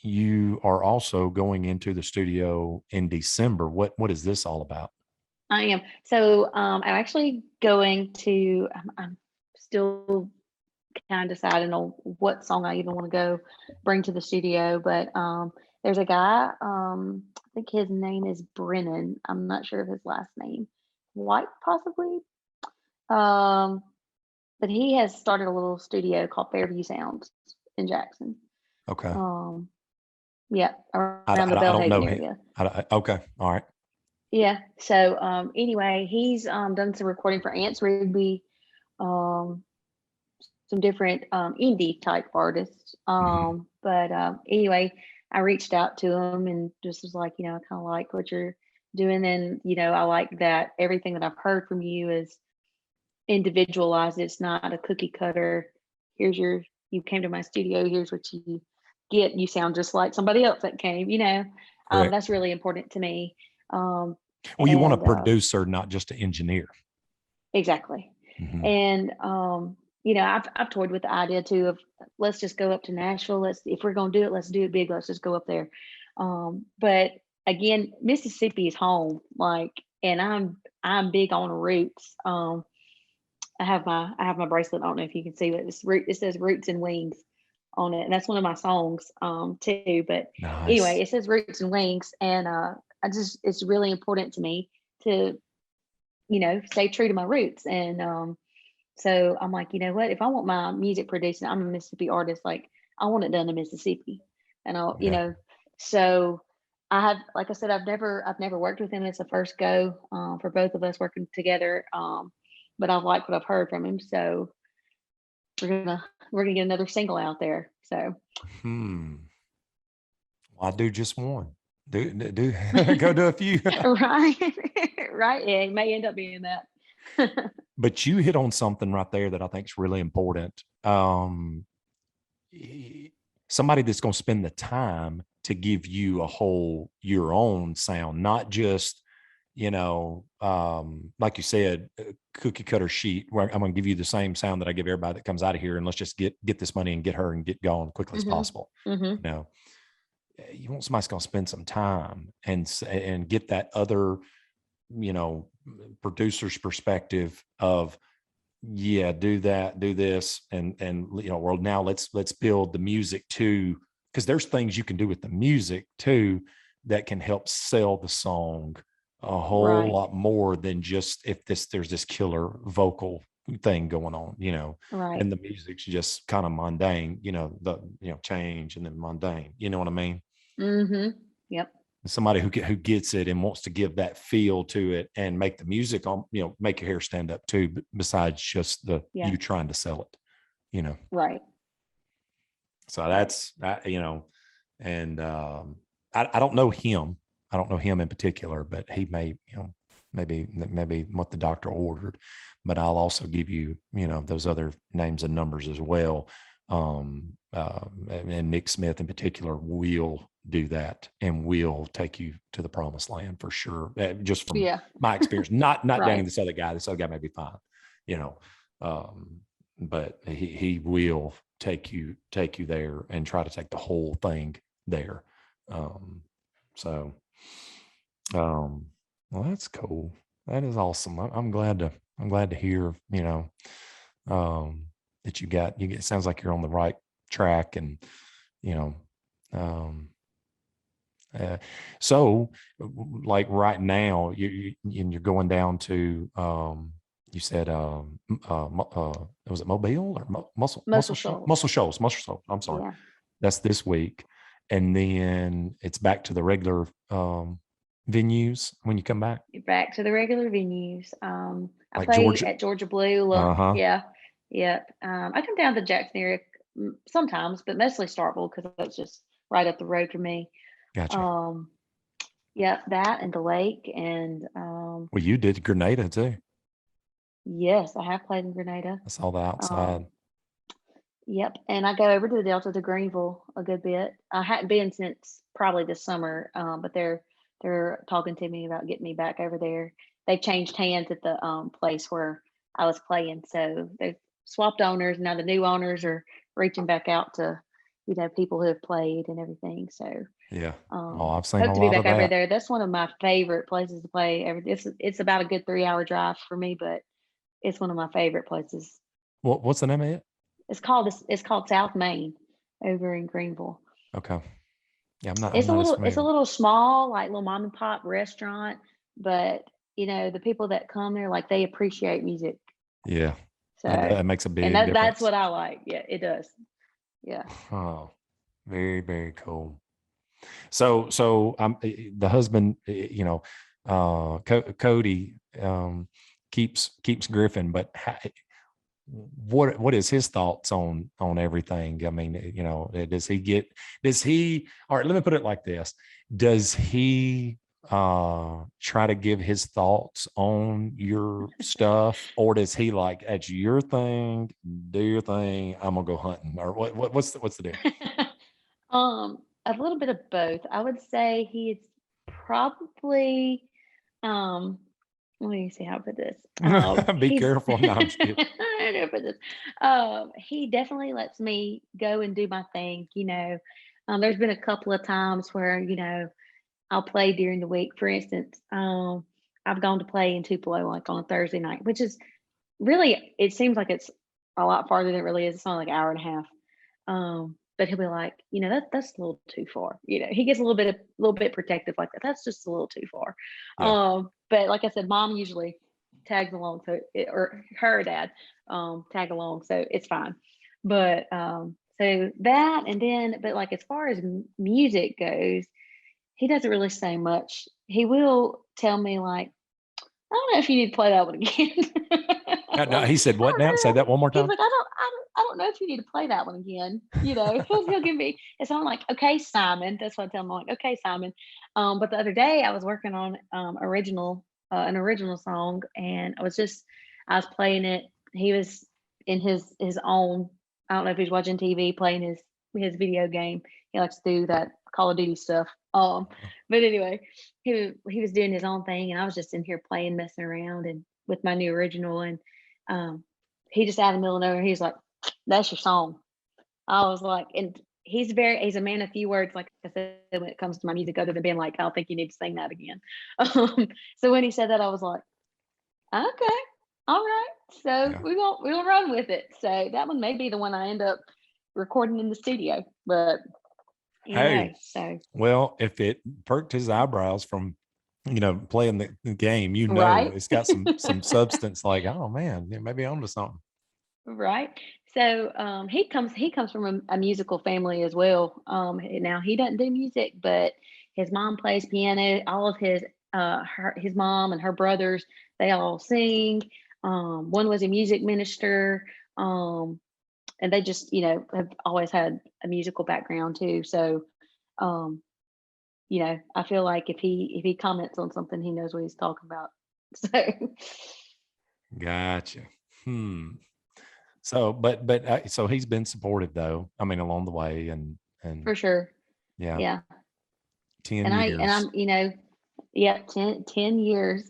You are also going into the studio in December. What is this all about? I am. So I'm actually going to, I'm still kind of deciding on what song I even want to go bring to the studio. But there's a guy, I think his name is Brennan. I'm not sure of his last name. White, possibly. But he has started a little studio called Fairview Sounds in Jackson. Okay. Yeah, around the Belhaven area. Okay. All right. Yeah. So anyway, he's done some recording for Ants Rigby, some different indie type artists. But anyway, I reached out to him and just was like, I kind of like what you're doing, and I like that everything that I've heard from you is individualized. It's not a cookie cutter. You came to my studio, here's what you get. You sound just like somebody else that came. That's really important to me. Well, you want a producer, not just an engineer. Exactly. And I've toyed with the idea too of, let's just go up to Nashville. If we're gonna do it, let's do it big. Let's just go up there. But again, Mississippi is home. And I'm big on roots. I have my bracelet. I don't know if you can see, but it says Roots and Wings on it, and that's one of my songs too. But nice. Anyway, it says Roots and Wings, and it's really important to me to stay true to my roots. And so I'm like, what, if I want my music produced, I'm a Mississippi artist, I want it done in Mississippi. And I'll so I have, like I said, I've never worked with him. It's the first go for both of us working together. But I like what I've heard from him, so we're gonna get another single out there. So well, I do just one. Do go do a few. Right. Yeah, it may end up being that. But you hit on something right there that I think is really important. Somebody that's going to spend the time to give you your own sound, not just, like you said, cookie cutter sheet where I'm going to give you the same sound that I give everybody that comes out of here, and let's just get this money and get her and get going quickly as possible. You want somebody that's going to spend some time and get that other, producer's perspective of, do that, do this, and well, now let's build the music too, because there's things you can do with the music too that can help sell the song a whole lot more than just if there's this killer vocal thing going on, Right. and the music's just kind of mundane, change and then mundane, you know what I mean? Mm-hmm. Yep. Somebody who gets it and wants to give that feel to it and make the music on, make your hair stand up too, besides just Yeah. you trying to sell it, Right. So that's, and I don't know him. I don't know him in particular, but he may, maybe what the doctor ordered, but I'll also give you, those other names and numbers as well. And Nick Smith in particular will do that and will take you to the promised land for sure. Just from my experience, not Right. dating this other guy. This other guy may be fine, but he will take you there and try to take the whole thing there. Well, that's cool. That is awesome. I'm glad to hear, that you get, it sounds like you're on the right track, and, so like right now you're going down to, you said, was it Mobile or Muscle Shoals. Muscle Shoals. I'm sorry. Yeah. That's this week. And then it's back to the regular, venues when you come back. Back to the regular venues. I Like play Georgia. at Georgia Blue. Yeah. Yep. I come down to Jackson area sometimes, but mostly Starkville because that's just right up the road for me. Gotcha. Yep, that and the lake and Well, you did Grenada too. yes, I have played in Grenada. I saw the outside. Yep, and I go over to the Delta to Greenville a good bit. I hadn't been since probably this summer, but they're talking to me about getting me back over there. They changed hands at the place where I was playing, so they've swapped owners. Now the new owners are reaching back out to people who have played and everything. So yeah, I've seen hope a to be lot back of over that. there. That's one of my favorite places to play. It's about a good 3-hour drive for me, but it's one of my favorite places. What's the name of it? It's called South Main over in Greenville. Okay. Yeah, I'm not. It's I'm a not as little familiar. small, like little mom and pop restaurant, but the people that come there, like they appreciate music. Yeah, So that makes a big and difference. that's what I like. Yeah, it does. Yeah. Oh, very, very cool. So the husband, Cody, keeps Griffin, but what is his thoughts on everything? I mean, does he, all right, let me put it like this. Does he try to give his thoughts on your stuff, or does he like, that's your thing, do your thing, I'm gonna go hunting, or what's the deal? A little bit of both. I would say he is probably let me see how to put this. Be He's careful. No, I'm just kidding. I don't know how to put this. He definitely lets me go and do my thing. There's been a couple of times where I'll play during the week. For instance, I've gone to play in Tupelo like on a Thursday night, which is really, it seems like it's a lot farther than it really is. It's only like an hour and a half. But he'll be like, that's a little too far. He gets a little bit protective like that. That's just a little too far. Yeah. But like I said, mom usually tags along, or her dad tag along, so it's fine. But so that, and then, but like as far as music goes, he doesn't really say much. He will tell me like, I don't know if you need to play that one again. No, he said what now? Say that one more He's time. like, I don't know if you need to play that one again. He'll give me. And so I'm like, okay, Simon. That's what I tell him. I'm like, okay, Simon. But the other day I was working on an original song, and I was playing it. He was in his own. I don't know if he's watching TV, playing his video game. He likes to do that Call of Duty stuff. But anyway, he was doing his own thing, and I was just in here playing, messing around, and with my new original, and he just out of the middle of nowhere, he's like, "That's your song." I was like, and he's a man of few words, like I said, when it comes to my music, other than being like, "I don't think you need to sing that again." So when he said that, I was like, "Okay, all right." So Yeah. we'll run with it. So that one may be the one I end up recording in the studio, but Hey, so well, if it perked his eyebrows from playing the game, Right. it's got some substance. Like, oh man, yeah, maybe I'm to something. Right. So he comes from a musical family as well. Now he doesn't do music, but his mom plays piano. All of his mom and her brothers, they all sing. One was a music minister. And they just, have always had a musical background too. So um, I feel like if he comments on something, he knows what he's talking about. So Gotcha. Hmm. So, so he's been supportive though. I mean, along the way, and for sure. yeah, Yeah. 10 And years. I'm, yeah, 10 years.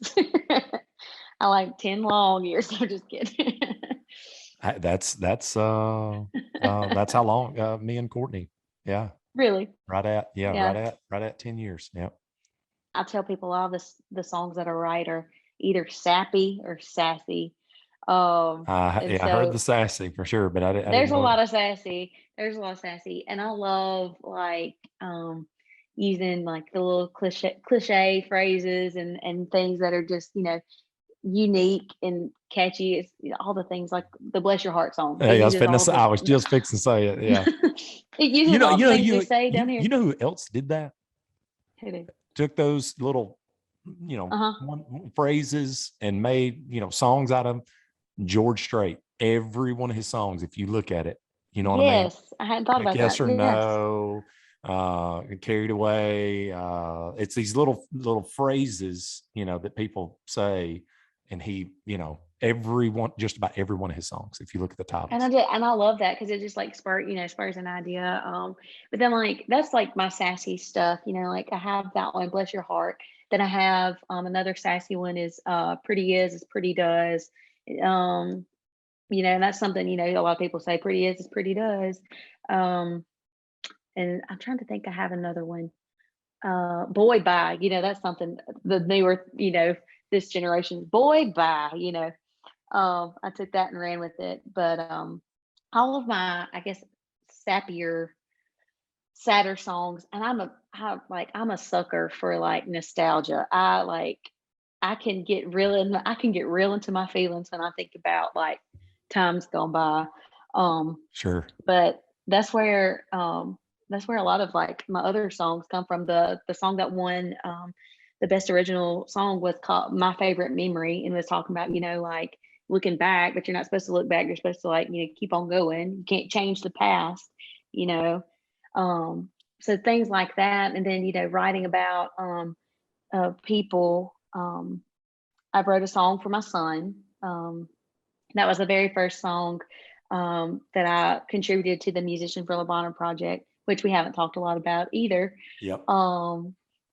I like 10 long years. I'm just kidding. That's how long me and Courtney. Yeah, Really. right Yeah. at 10 years. Yeah. I tell people all the songs that I write are either sappy or sassy. And Yeah, I heard the so sassy for sure, but I didn't there's a know lot it. of sassy. There's a lot of sassy. And I love like using like the little cliche phrases and things that are just, unique and catchy. It's all the things like the Bless Your Heart song. It Hey, uses all of I was just fixing to say it. Yeah. it uses all the things we You say down here. know who else did that? Who do? Took those little, Uh-huh. phrases and made, songs out of 'em. George Strait. Every one of his songs, if you look at it, you know what I mean? Yes. I hadn't thought Like about that. Yes or Yes. No, Carried Away. It's these little phrases, that people say, and he, just about every one of his songs, if you look at the titles. And I love that because it just like spurs an idea. But then like that's like my sassy stuff, like I have that one, Bless Your Heart. Then I have another sassy one is Pretty is Pretty Does. Um, and that's something, a lot of people say pretty is pretty does. Um, and I'm trying to think I have another one. Boy bye, that's something the newer, this generation's boy bye, I took that and ran with it. But all of my, I guess, sappier, sadder songs, and I'm a sucker for like nostalgia. I can get real into my feelings when I think about like times gone by. Um, Sure. but that's where a lot of like my other songs come from. The song that won the best original song was called My Favorite Memory, and was talking about, like looking back, but you're not supposed to look back. You're supposed to like, keep on going. You can't change the past, you know. So things like that. And then, writing about people. I wrote a song for my son. That was the very first song that I contributed to the Musician for Lebanon project, which we haven't talked a lot about either. Yep.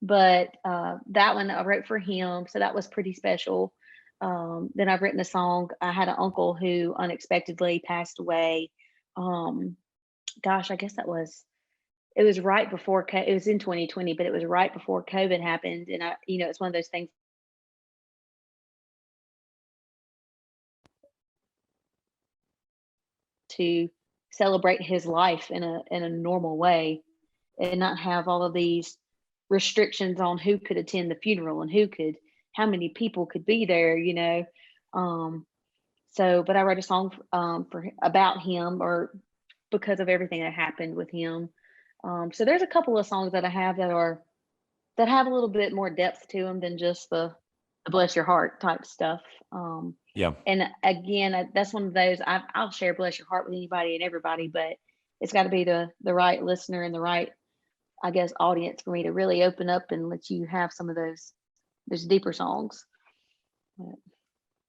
But that one I wrote for him, so that was pretty special. Then I've written a song. I had an uncle who unexpectedly passed away. Um, gosh, I guess it was right before it was in 2020, but it was right before COVID happened, and it's one of those things to celebrate his life in a normal way and not have all of these restrictions on who could attend the funeral and how many people could be there, um but I wrote a song about him, or because of everything that happened with him. So there's a couple of songs that I have that have a little bit more depth to them than just the bless your heart type stuff. Yeah. And again, that's one of those I'll share bless your heart with anybody and everybody, but it's got to be the right listener and the right, I guess, audience for me to really open up and let you have some of those deeper songs. But,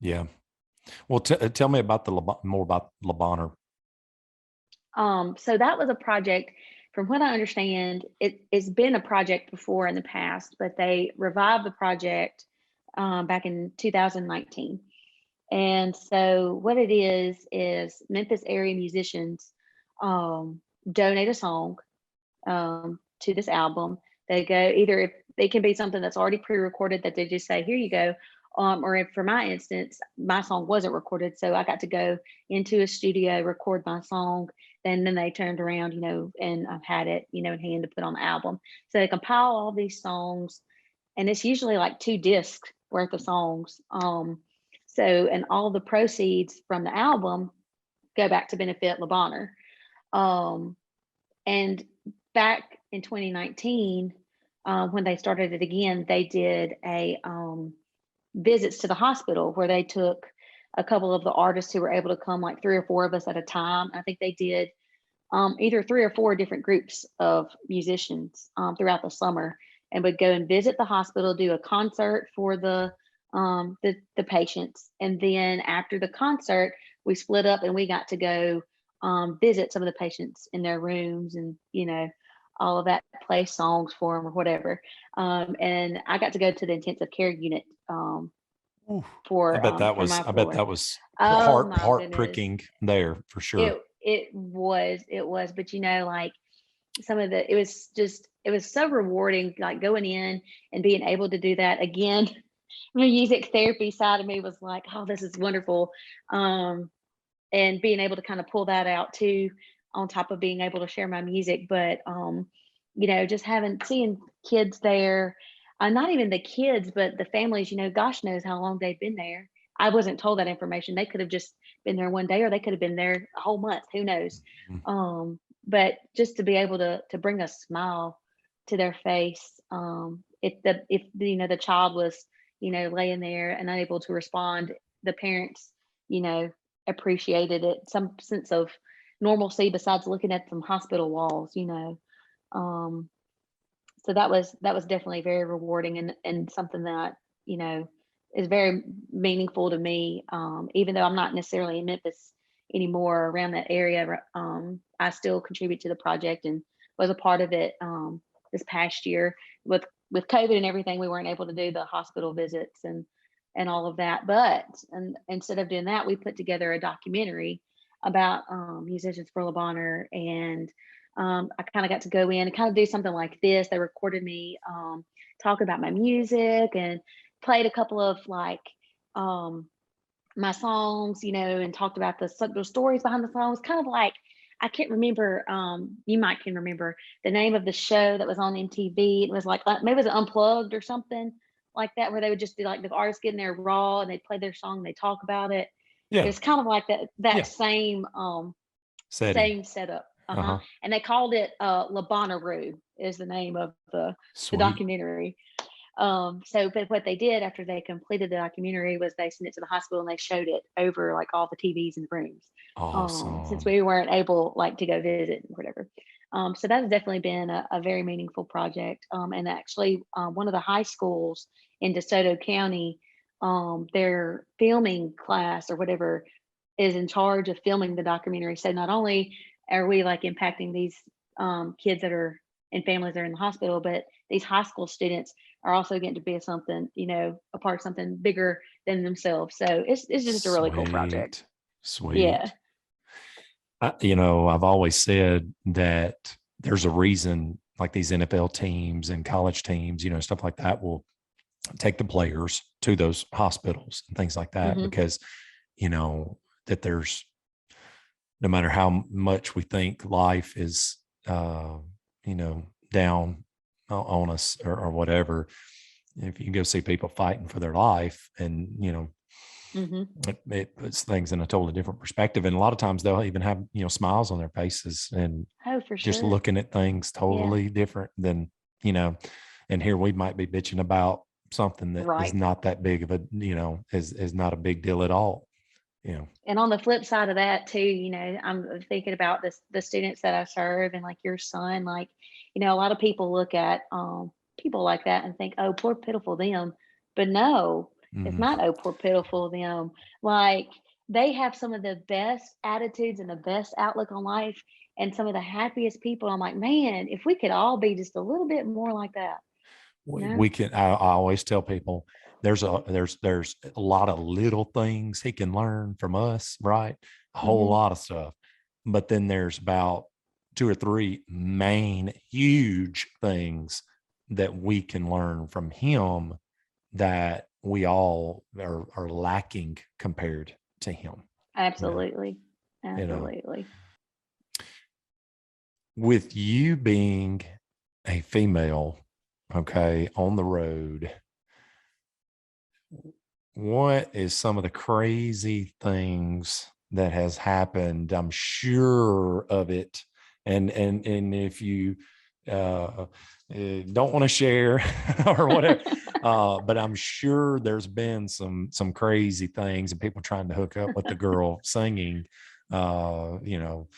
Yeah. Well, tell me about more about Lebanon. so that was a project. From what I understand, it's been a project before in the past, but they revived the project back in 2019. And so what it is Memphis area musicians donate a song to this album. They go either if they can be something that's already pre-recorded that they just say, here you go. Or if, for my instance, my song wasn't recorded, so I got to go into a studio, record my song, then they turned around, and I've had it, in hand to put on the album. So they compile all these songs, and it's usually like 2 discs worth of songs. So, and all the proceeds from the album go back to benefit Le Bonheur. Um, and back in 2019, when they started it again, they did a visits to the hospital where they took a couple of the artists who were able to come, like 3 or 4 of us at a time. I think they did either 3 or 4 different groups of musicians throughout the summer, and would go and visit the hospital, do a concert for the patients, and then after the concert, we split up and we got to go visit some of the patients in their rooms, and all of that, play songs for them or whatever. And I got to go to the intensive care unit Ooh, for I my bet floor. that was Oh my heart goodness. pricking there for sure. It was, but like some of the, it was so rewarding, like going in and being able to do that again. The music therapy side of me was like, oh, this is wonderful. And being able to kind of pull that out too, on top of being able to share my music. But just seeing kids there, not even the kids, but the families, gosh knows how long they've been there. I wasn't told that information. They could have just been there one day, or they could have been there a whole month. Who knows? Mhm. But just to be able to bring a smile to their face, if the child was laying there and unable to respond, the parents you know appreciated it, some sense of normalcy besides looking at some hospital walls. um so that was definitely very rewarding, and something that you know is very meaningful to me. Even though I'm not necessarily in Memphis anymore, around that area, I still contribute to the project and was a part of it. This past year, with COVID and everything, we weren't able to do the hospital visits and all of that. But instead of doing that, we put together a documentary about musicians for Le Bonheur, and I kind of got to go in and kind of do something like this. They recorded me talk about my music and played a couple of um, my songs, and talked about the stories behind the songs. Kind of like, I can't remember. You might can remember the name of the show that was on MTV. It was like maybe it was Unplugged or something like that, where they would just be like the artists getting there raw and they play their song, and they talk about it. It Yeah. was kind of like that Yeah. same Setting. setup. Uh-huh. And they called it Le Bonheur is the name of the Sweet. documentary. But what they did after they completed the documentary was they sent it to the hospital and they showed it over like all the TVs in the rooms. Since Awesome. we weren't able to go visit or whatever. So that has definitely been a very meaningful project. And actually, one of the high schools in DeSoto County, their filming class or whatever is in charge of filming the documentary. So not only are we like impacting these kids that are and families that are in the hospital, but these high school students are also getting to be a part of something bigger than themselves. So it's just a really cool project. Sweet. Yeah. I've always said that there's a reason like these NFL teams and college teams, stuff like that will take the players to those hospitals and things like that, Mm-hmm. because, that there's, no matter how much we think life is, down on us or whatever, if you go see people fighting for their life, and, Mm-hmm. it puts things in a totally different perspective. And a lot of times they'll even have, smiles on their faces, and Oh, for just sure. looking at things totally different than, and here we might be bitching about something that is Right. not that big of a, is not a big deal at all. And on the flip side of that too, I'm thinking about the students that I serve, and like your son, like, a lot of people look at people like that and think, oh, poor pitiful them. But no, it's Mhm. not, oh, poor pitiful them. Like, they have some of the best attitudes and the best outlook on life and some of the happiest people. I'm like, man, if we could all be just a little bit more like that, you know? We can, I always tell people there's a lot of little things he can learn from us, right? A whole Mm-hmm. lot of stuff. But then there's about 2 or 3 main huge things that we can learn from him that we all are lacking compared to him. Absolutely. You know, Absolutely. with you being a female okay, on the road, what is some of the crazy things that has happened? I'm sure of it. And if you don't want to share or whatever, but I'm sure there's been some crazy things and people trying to hook up with the girl singing. You know,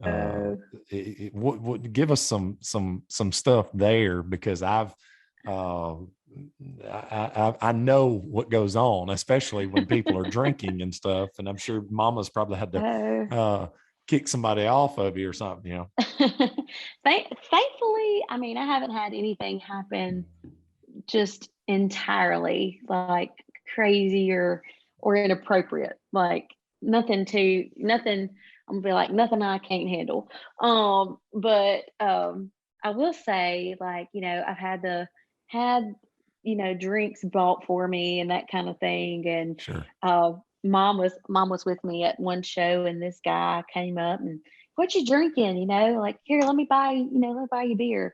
uh, give us some stuff there, because uh, I know what goes on, especially when people are drinking and stuff. And I'm sure mama's probably had to kick somebody off of you or something, you know. Thankfully, I mean, I haven't had anything happen just entirely like crazy or inappropriate. Like nothing. I'm gonna be like nothing I can't handle. But I will say, like, I've had drinks bought for me and that kind of thing. And Sure. mom was with me at one show, and this guy came up and, what you drinking? Like, here, let me buy you beer.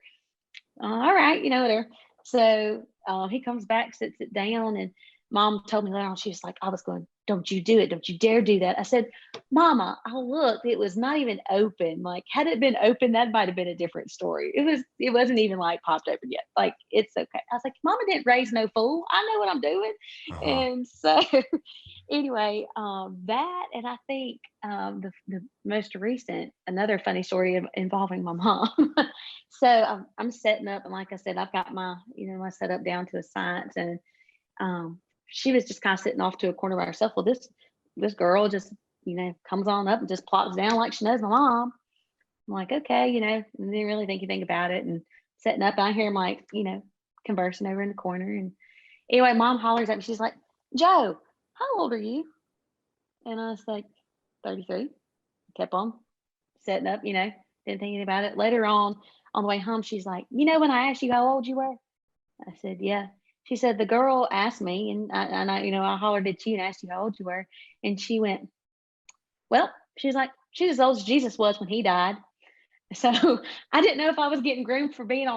All right, whatever. So he comes back, sits it down, and mom told me later on, she was like, I was going, don't you do it. Don't you dare do that. I said, Mama, I looked, it was not even open. Like, had it been open, that might have been a different story. It wasn't even like popped open yet. Like, it's okay. I was like, Mama didn't raise no fool. I know what I'm doing. And so anyway, that, and I think the most recent, another funny story involving my mom. So I'm setting up, and like I said, I've got my my setup down to a science, and she was just kind of sitting off to a corner by herself. Well, this girl just comes on up and just plops down like she knows my mom. I'm like, okay, didn't really think anything about it, and setting up. I hear them like conversing over in the corner, and anyway, mom hollers at me. She's like, Joe, how old are you? And I was like, 33. Kept on setting up, didn't think anything about it. Later on the way home, she's like, when I asked you how old you were? I said, yeah. She said, the girl asked me, and I hollered at you and asked you how old you were. And she went, well, she's like, she's as old as Jesus was when he died. So I didn't know if I was getting groomed for being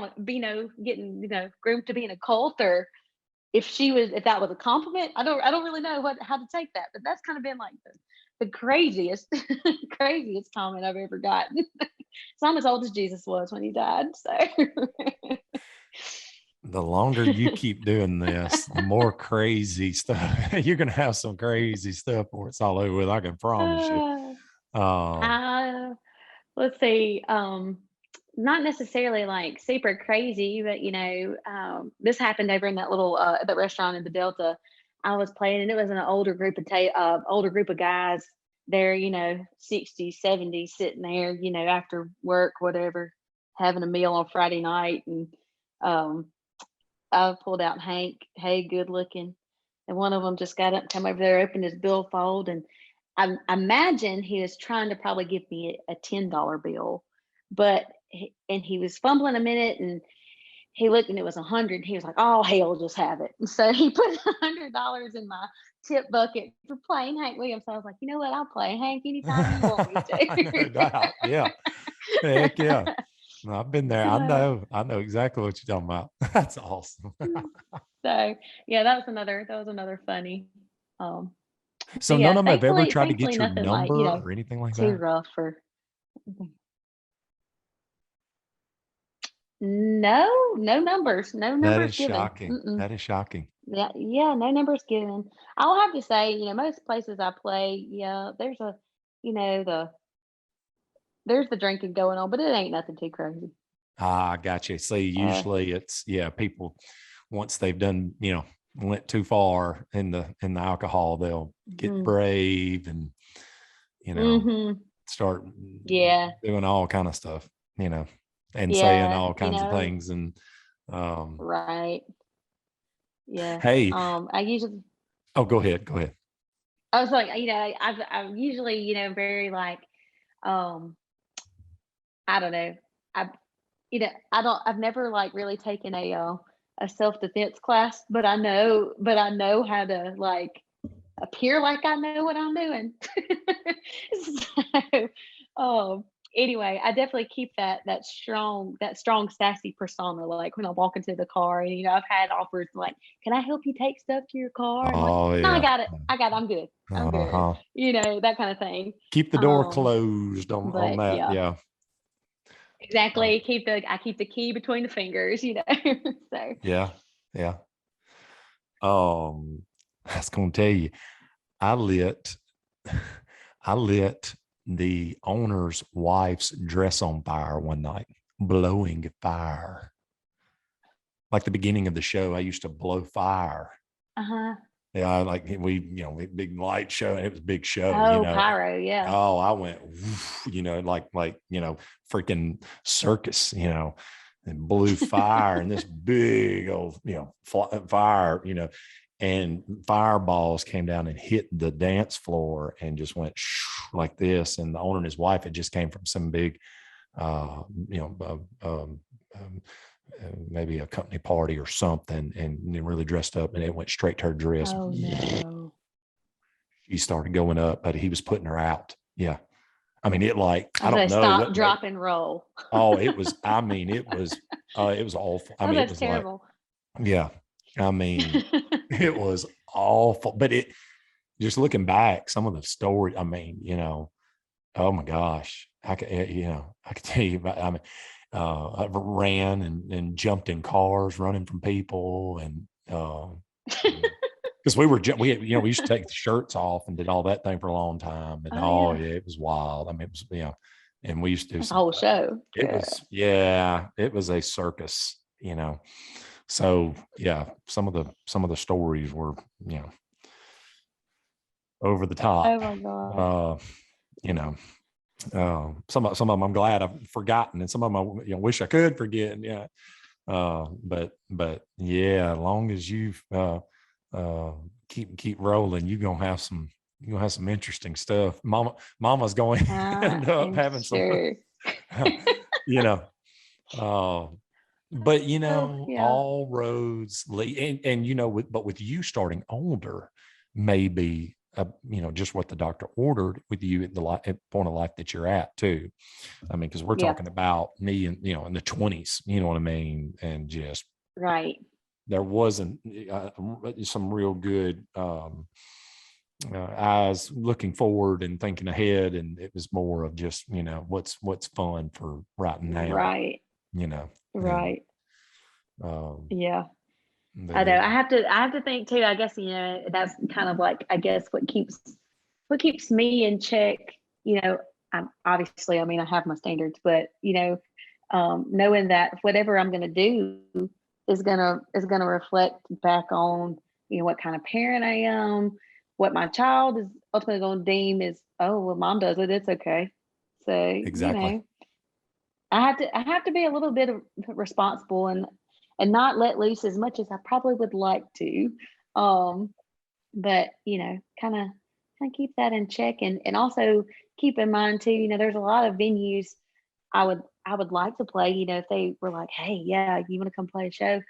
getting groomed to be in a cult, or if that was a compliment. I don't really know how to take that, but that's kind of been like the craziest craziest comment I've ever gotten. So I'm as old as Jesus was when he died. So The longer you keep doing this, the more crazy stuff you're going to have. Some crazy stuff before it's all over with, I can promise you. Let's see. Not necessarily like super crazy, but this happened over in that little the restaurant in the Delta I was playing, and it was an older group of guys there, 60s, 70s, sitting there, after work, whatever, having a meal on Friday night. And I pulled out Hank, hey, good looking. And one of them just got up and come over there, opened his billfold, and I imagine he was trying to probably give me a $10 bill, but he was fumbling a minute, and he looked, and it was 100. He was like, "Oh hell, just have it." And so he put $100 in my tip bucket for playing Hank Williams. So I was like, you know what? I'll play Hank anytime you want me to. No doubt. Yeah. Heck yeah. I've been there. I know exactly what you're talking about. That's awesome. So yeah, that was another funny. So yeah, none of them have ever tried to get your nothing number like, or anything like too that? rough or no numbers, no That numbers is given. shocking. That is shocking. Yeah, no numbers given. I'll have to say, most places I play, yeah, there's there's the drinking going on, but it ain't nothing too crazy. I got you. See, usually it's people, once they've done, went too far in the alcohol, they'll get brave and start doing all kind of stuff, and saying all kinds of things. And right. Yeah. Hey, I usually go ahead. I was like, I'm usually, very like I don't know. I've never like really taken a self-defense class, but I know how to like appear like I know what I'm doing. So anyway, I definitely keep that strong sassy persona. Like when I walk into the car, and I've had offers like, "Can I help you take stuff to your car?" And I'm like, Oh "No, I yeah. got it. I got it. I'm good. I'm good." Uh-huh. That kind of thing. Keep the door closed on But that. yeah, Yeah. exactly. I keep the key between the fingers. So Yeah. Yeah. I was gonna tell you, I lit I lit the owner's wife's dress on fire one night, blowing fire. Like the beginning of the show, I used to blow fire. uh-huh. Yeah, like we big light show. It was a big show, Oh, pyro, yeah. Oh, I went, woof, like freaking circus, and blew fire and this big old, fire, and fireballs came down and hit the dance floor and just went like this. And the owner and his wife had just came from some big, uh, you know, maybe a company party or something, and really dressed up, and it went straight to her dress. Oh no. She started going up, but he was putting her out. Yeah. I mean, it like, I I don't was know stop, what drop, and roll. oh, it was, I mean, it was awful. I Oh, mean, it that's was terrible. like, yeah, I mean, it was awful, but just looking back, some of the story, I mean, oh my gosh, I could tell you about, I mean, I ran and jumped in cars running from people. And, because we used to take the shirts off and did all that thing for a long time. And Oh, yeah. yeah, it was wild. I mean, it was, and we used to do That's a some, whole show. it was, yeah, it was a circus, So yeah, some of the stories were, over the top. Oh my God. You know, some of them I'm glad I've forgotten, and some of them I wish I could forget. Yeah. But yeah, as long as you keep rolling, you're gonna have some interesting stuff. Mama's going to end up having sure. some, you know. But Oh, yeah. all roads lead, and with you starting older, maybe just what the doctor ordered with you at the point of life that you're at too. I mean, because we're Yeah. talking about me and in the 20s, you know what I mean, and just Right. there wasn't some real good eyes looking forward and thinking ahead, and it was more of just what's fun for right now. Right. Right. And, yeah. I know. I have to think too. I guess that's kind of like, I guess what keeps me in check. I'm obviously, I mean, I have my standards, but knowing that whatever I'm going to do is gonna reflect back on what kind of parent I am, what my child is ultimately going to deem is, oh well, mom does it, it's okay. So exactly. I have to be a little bit responsible and not let loose as much as I probably would like to. But kind of keep that in check, and also keep in mind too, there's a lot of venues I would like to play, if they were like, hey, yeah, you want to come play a show.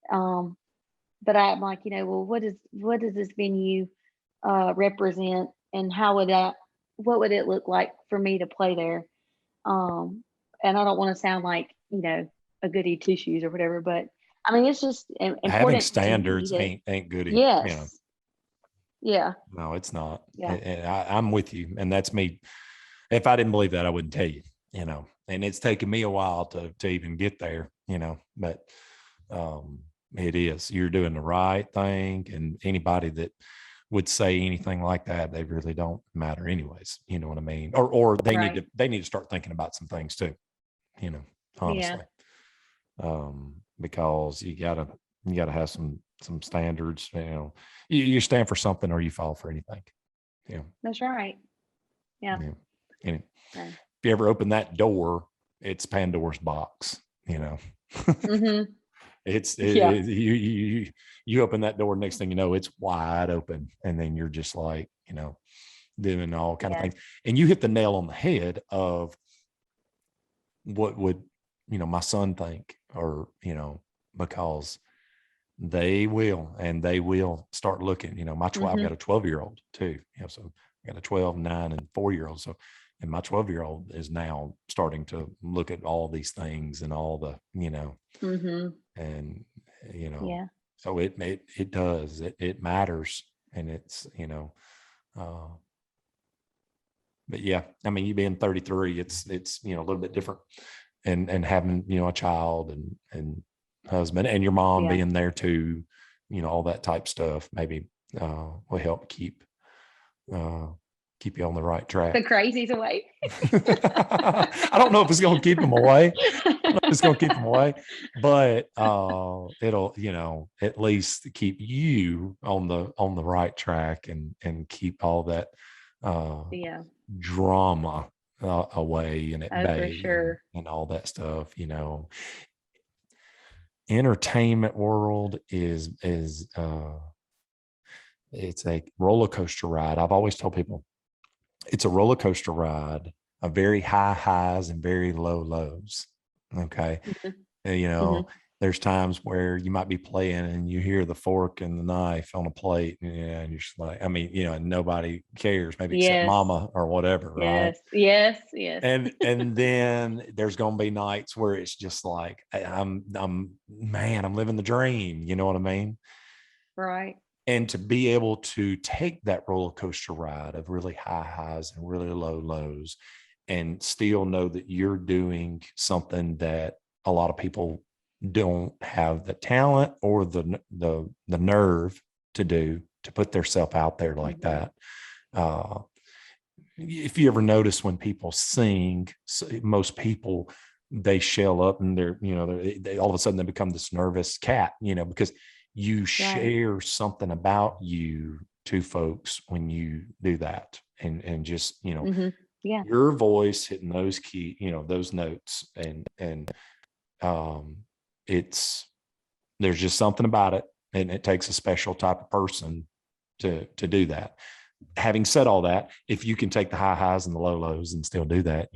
But I'm like, well, what does this venue represent, and what would it look like for me to play there? And I don't want to sound like, a goody two shoes or whatever, but I mean, it's just important. Having standards ain't goody. Yes. Yeah. No, it's not. Yeah. And I'm with you. And that's me. If I didn't believe that, I wouldn't tell you, and it's taken me a while to even get there, but it is, you're doing the right thing. And anybody that would say anything like that, they really don't matter anyways. You know what I mean? Or they right. need to start thinking about some things too, honestly. Yeah. Because you gotta have some standards, you stand for something or you fall for anything. Yeah. That's right. Yeah. And if you ever open that door, it's Pandora's box, Mm-hmm. You open that door, next thing you know, it's wide open, and then you're just like, doing all kind of things. And you hit the nail on the head of what would my son think, or because they will start looking. My 12, I've got a 12-year-old too, so I got a 12, 9, and 4-year-old. So and my 12-year-old is now starting to look at all these things and all the, and, Yeah. so it does, it matters. And it's, but yeah, I mean, you being 33, it's, a little bit different, and having, a child and husband, and your mom Yeah. being there too, all that type stuff, maybe will help keep you on the right track. The crazies away. I don't know if it's going to keep them away. It's going to keep them away, but it'll, at least keep you on the right track, and keep all that drama away and at bay, for sure. and all that stuff. Entertainment world is it's a roller coaster ride. I've always told people it's a roller coaster ride, a very high highs and very low lows. Okay. There's times where you might be playing and you hear the fork and the knife on a plate, and you're just like, and nobody cares, maybe except mama or whatever. Right. Yes. And then there's going to be nights where it's just like, I'm living the dream. You know what I mean? Right. And to be able to take that roller coaster ride of really high highs and really low lows, and still know that you're doing something that a lot of people don't have the talent or the nerve to do, to put themselves out there like that. If you ever notice when people sing, most people, they shell up and they all of a sudden they become this nervous cat, because you share something about you to folks when you do that, and just, your voice hitting those key, those notes, and there's just something about it, and it takes a special type of person to do that. Having said all that, if you can take the high highs and the low lows and still do that,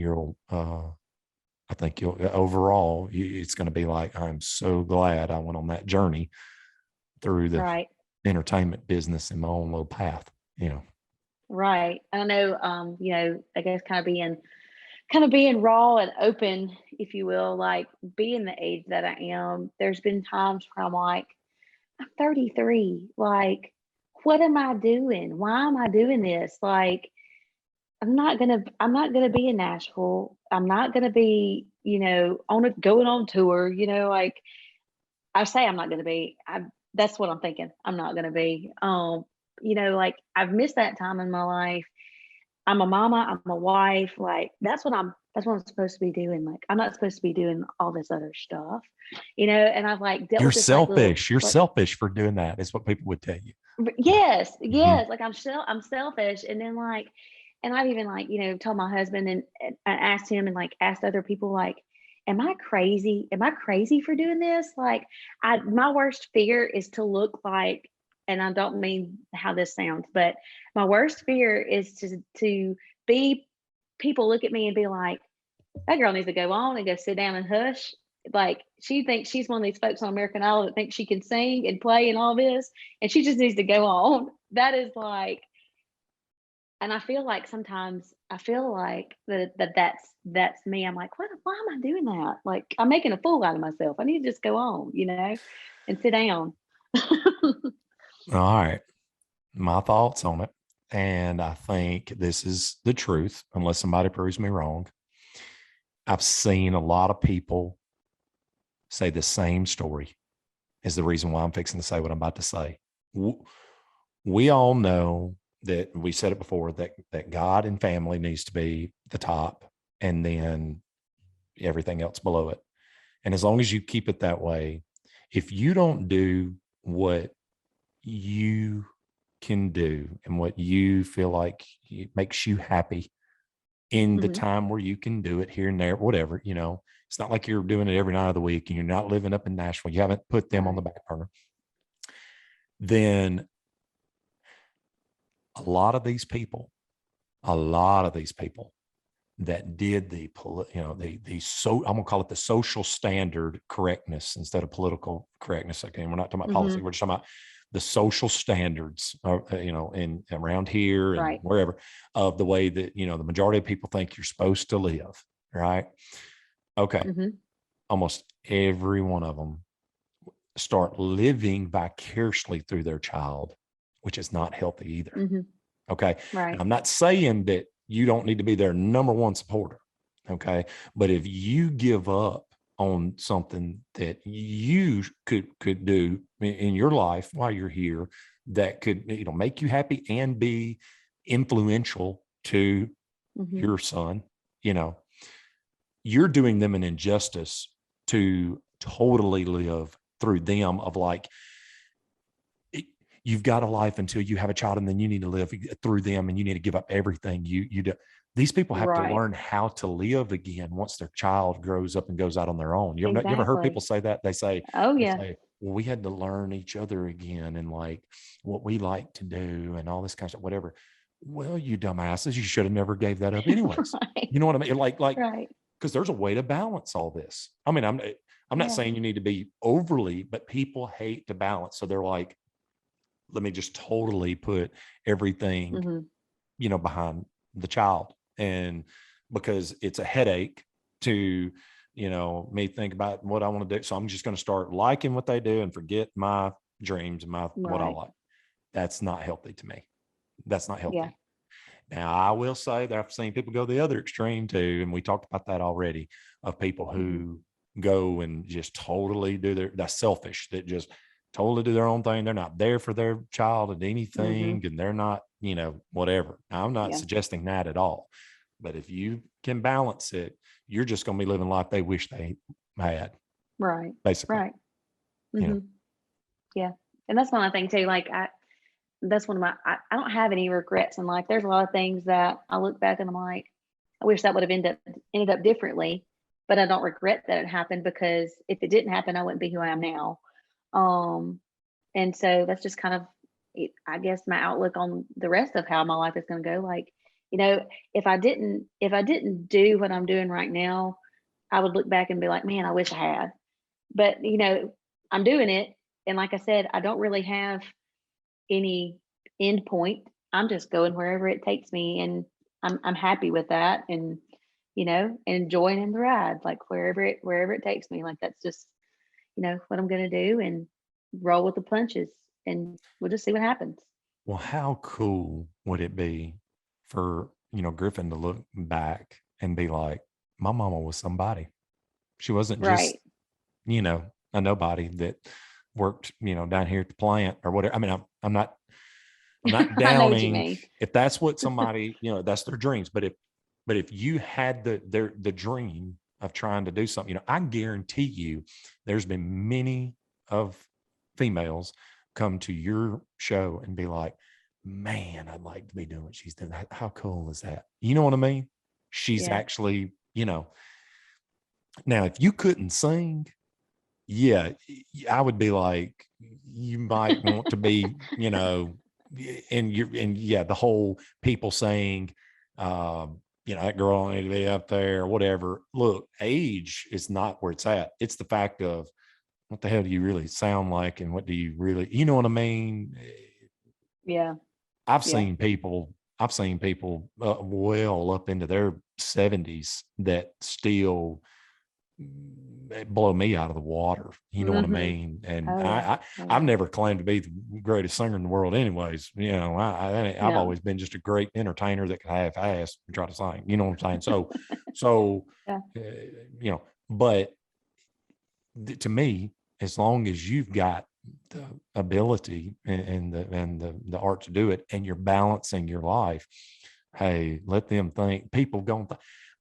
I think overall, it's going to be like, I'm so glad I went on that journey through the entertainment business in my own little path, Right. I know, I guess kind of being raw and open, if you will, like being the age that I am, there's been times where I'm like, I'm 33. Like, what am I doing? Why am I doing this? Like, I'm not gonna be in Nashville. I'm not gonna be, going on tour, like I say I'm not gonna be. That's what I'm thinking. I'm not gonna be. Like I've missed that time in my life. I'm a mama, I'm a wife, like that's what I'm supposed to be doing. Like I'm not supposed to be doing all this other stuff, and I've like dealt you're with this selfish. You're selfish for doing that, is what people would tell you. Yes. Like I'm selfish. And then like, and I've even like, told my husband and I asked him and like asked other people like, am I crazy? Am I crazy for doing this? Like my worst fear is to look like, and I don't mean how this sounds, but my worst fear is to be, people look at me and be like, that girl needs to go on and go sit down and hush. Like she thinks she's one of these folks on American Idol that thinks she can sing and play and all this, and she just needs to go on. That is like, and I feel like sometimes I feel like that's me. I'm like, why am I doing that? Like I'm making a fool out of myself. I need to just go on, and sit down. All right. My thoughts on it. And I think this is the truth, unless somebody proves me wrong. I've seen a lot of people say the same story is the reason why I'm fixing to say what I'm about to say. We all know that, we said it before, that God and family needs to be the top, and then everything else below it. And as long as you keep it that way, if you don't do what you can do and what you feel like makes you happy in the time where you can do it here and there, whatever, it's not like you're doing it every night of the week and you're not living up in Nashville. You haven't put them on the back burner. Then a lot of these people that did I'm gonna call it the social standard correctness instead of political correctness. Okay, we're not talking about policy. We're just talking about the social standards, in around here and Right. wherever, of the way that, the majority of people think you're supposed to live. Right. Okay. Mm-hmm. Almost every one of them start living vicariously through their child, which is not healthy either. Mm-hmm. Okay. Right. And I'm not saying that you don't need to be their number one supporter. Okay. But if you give up on something that you could do in your life while you're here, that could, make you happy and be influential to Mm-hmm. your son, you're doing them an injustice to totally live through them, of like, you've got a life until you have a child, and then you need to live through them, and you need to give up everything you do. These people have to Right. learn how to live again once their child grows up and goes out on their own. You ever heard people say that? They say, oh yeah, well, we had to learn each other again, and like what we like to do and all this kind of stuff, whatever. Well, you dumbasses, you should have never gave that up anyways. right. You know what I mean? Like, Right. because there's a way to balance all this. I mean, I'm not Yeah. saying you need to be overly, but people hate to balance. So they're like, let me just totally put everything, Mm-hmm. Behind the child. And because it's a headache to, me think about what I want to do. So I'm just going to start liking what they do and forget my dreams and what I Right. like. That's not healthy to me. That's not healthy. Yeah. Now, I will say that I've seen people go the other extreme too. And we talked about that already, of people who go and just totally that's selfish, that just totally do their own thing. They're not there for their child and anything. And they're not, whatever. Now, I'm not suggesting that at all. But if you can balance it, you're just going to be living life they wish they had. Right. Basically. Right. Mm-hmm. Yeah. And that's one of the things too. Like that's one of I don't have any regrets in life. There's a lot of things that I look back and I'm like, I wish that would have ended up differently, but I don't regret that it happened, because if it didn't happen, I wouldn't be who I am now. And so that's just kind of, I guess, my outlook on the rest of how my life is going to go. Like, if I didn't do what I'm doing right now, I would look back and be like, man, I wish I had. But I'm doing it, and like I said, I don't really have any end point. I'm just going wherever it takes me, and I'm happy with that, and enjoying the ride, like wherever it takes me. Like that's just what I'm going to do, and roll with the punches, and we'll just see what happens. Well, how cool would it be for, Griffin to look back and be like, my mama was somebody. She wasn't just, Right. A nobody that worked, down here at the plant or whatever. I mean, I'm not I know what you downing mean. if that's what somebody, that's their dreams. But if you had the dream of trying to do something, I guarantee you there's been many of females come to your show and be like, man, I'd like to be doing what she's doing. How cool is that? You know what I mean? She's actually, now if you couldn't sing, yeah, I would be like, you might want to be, and the whole people saying, that girl need to be up there or whatever. Look, age is not where it's at. It's the fact of, what the hell do you really sound like? And what do you really, you know what I mean? Yeah. I've seen people well up into their 70s that still blow me out of the water. You know what I mean? And I've never claimed to be the greatest singer in the world anyways. I've always been just a great entertainer that could half ass and try to sing. You know what I'm saying? So, but to me, as long as you've got the ability and the art to do it, and you're balancing your life, hey, let them think. People going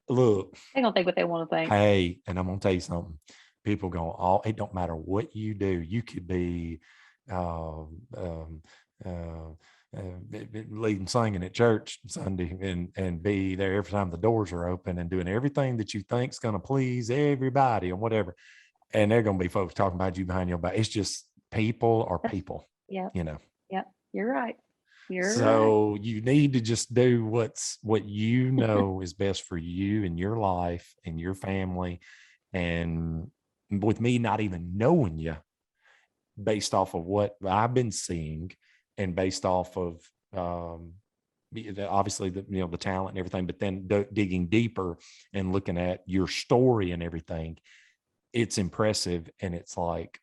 look, they're gonna think what they want to think. Hey, and I'm gonna tell you something. People go, it don't matter what you do. You could be leading singing at church Sunday and be there every time the doors are open and doing everything that you think's gonna please everybody and whatever. And they're gonna be folks talking about you behind your back. It's just people are people. Yeah. Yeah. You're right. So you need to just do what is best for you and your life and your family. And with me not even knowing you, based off of what I've been seeing and based off of, obviously the talent and everything, but then digging deeper and looking at your story and everything, it's impressive. And it's like,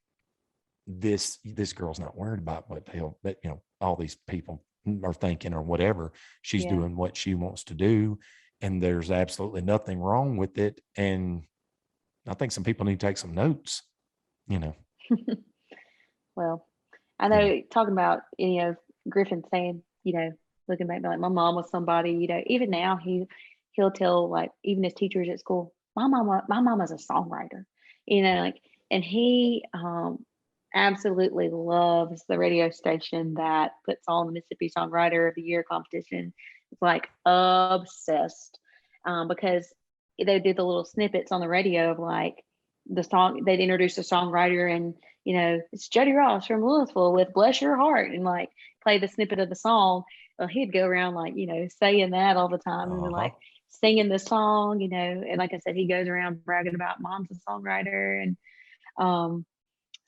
this girl's not worried about what the hell that, all these people are thinking or whatever. She's doing what she wants to do, and there's absolutely nothing wrong with it. And I think some people need to take some notes. Well, I know talking about, Griffin saying, looking back, like my mom was somebody, even now he'll tell, like, even his teachers at school, my mama's a songwriter, like, and he absolutely loves the radio station that puts on the Mississippi Songwriter of the Year competition. It's like obsessed, because they did the little snippets on the radio of like the song. They'd introduce a songwriter, and it's Jodie Ross from Louisville with Bless Your Heart, and like play the snippet of the song. Well, he'd go around like, saying that all the time, and then like singing the song, and like I said, he goes around bragging about mom's a songwriter. And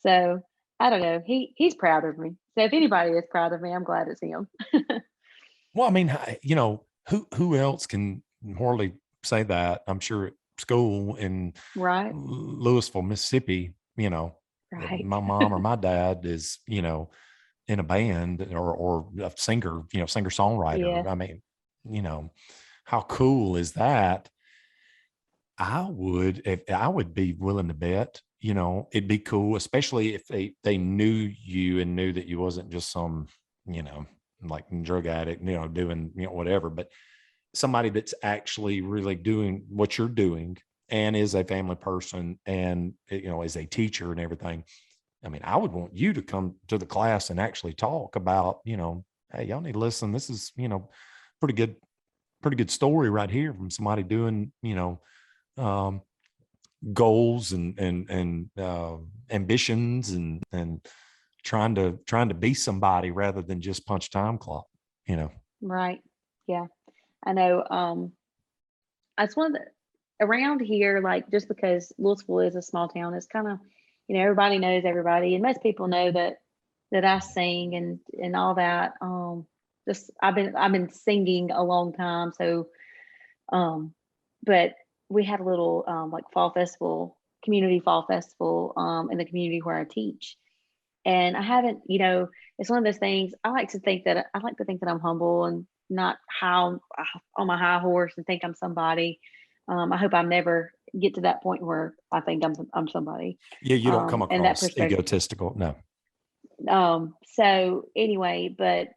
so I don't know, he's proud of me. So if anybody is proud of me, I'm glad it's him. Well, I mean, who else can hardly say that? I'm sure at school in Louisville, Mississippi, Right. my mom or my dad is, in a band or a singer, singer songwriter. Yeah. I mean, how cool is that? I would be willing to bet, it'd be cool, especially if they knew you and knew that you wasn't just some, like drug addict, doing, whatever, but somebody that's actually really doing what you're doing and is a family person and, is a teacher and everything. I mean, I would want you to come to the class and actually talk about, hey, y'all need to listen. This is, pretty good story right here from somebody doing, goals and ambitions and trying to be somebody rather than just punch time clock, Right. Yeah. I know. It's one of the around here, like, just because Louisville is a small town, it's kind of, everybody knows everybody, and most people know that I sing and all that. Just I've been singing a long time, so but we had a little like community fall festival in the community where I teach. And I haven't, it's one of those things. I like to think that I'm humble and not on my high horse and think I'm somebody. I hope I never get to that point where I think I'm somebody. Yeah, you don't come and that across egotistical. No. So anyway, but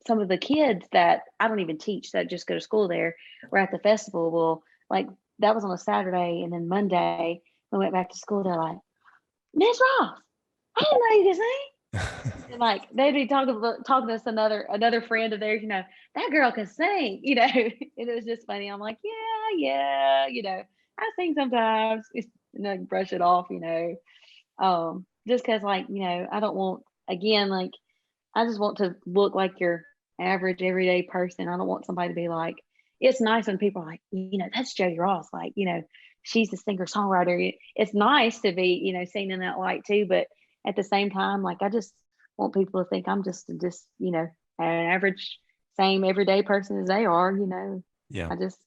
some of the kids that I don't even teach, that just go to school there, were at the festival. Well, like, that was on a Saturday, and then Monday we went back to school. They're like, Miss Ross, I didn't know you could sing. And like, they'd be talking to us, another friend of theirs, that girl can sing, and it was just funny. I'm like, yeah, I sing sometimes, and I brush it off, just because, like, I don't want, again, like, I just want to look like your average everyday person. I don't want somebody to be like, it's nice when people are like, that's Jodie Ross, like, she's a singer songwriter. It's nice to be, seen in that light too, but at the same time, like, I just want people to think I'm just an average, same everyday person as they are. Yeah. I just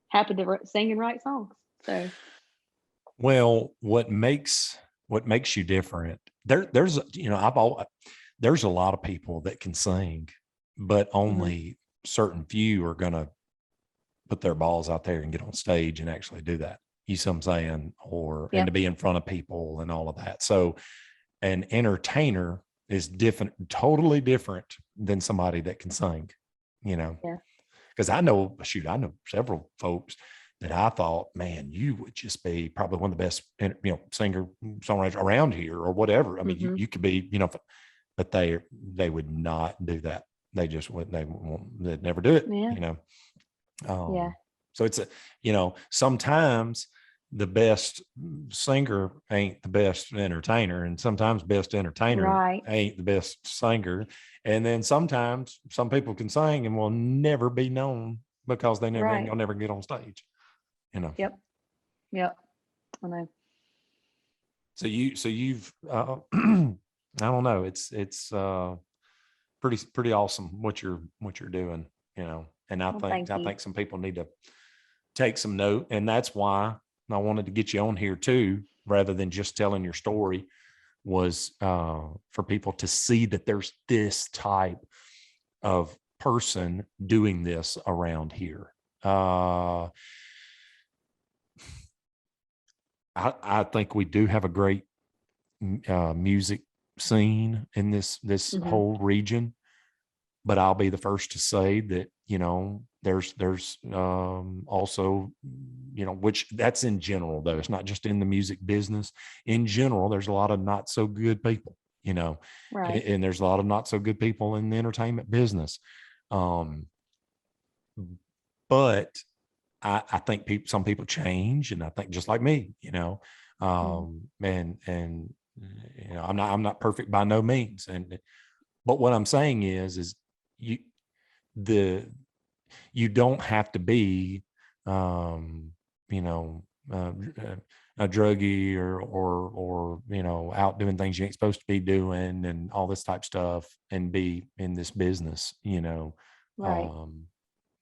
happen to sing and write songs. So, well, what makes you different? There's a lot of people that can sing, but only certain few are gonna put their balls out there and get on stage and actually do that. You see what I'm saying? And to be in front of people and all of that. So an entertainer is totally different than somebody that can sing, because I know several folks that I thought, man, you would just be probably one of the best, singer songwriters around here or whatever. I mean, you could be, but they would not do that. They just wouldn't, they'd never do it, So it's sometimes the best singer ain't the best entertainer, and sometimes best entertainer ain't the best singer. And then sometimes some people can sing and will never be known because they they'll never get on stage, Yep. I know. So you've I don't know. It's pretty awesome what you're doing, And Well, thank I you. think some people need to take some note, and that's why I wanted to get you on here too, rather than just telling your story, was for people to see that there's this type of person doing this around here. I think we do have a great music scene in this Hmm. whole region, but I'll be the first to say that there's also which that's in general though. It's not just in the music business. In general, there's a lot of not so good people, Right. and there's a lot of not so good people in the entertainment business. Um, but I think some people change, and I think just like me, Mhm. and I'm not perfect by no means, but what I'm saying is you the you don't have to be, um, you know, a druggie or out doing things you ain't supposed to be doing and all this type stuff and be in this business. Right. Um,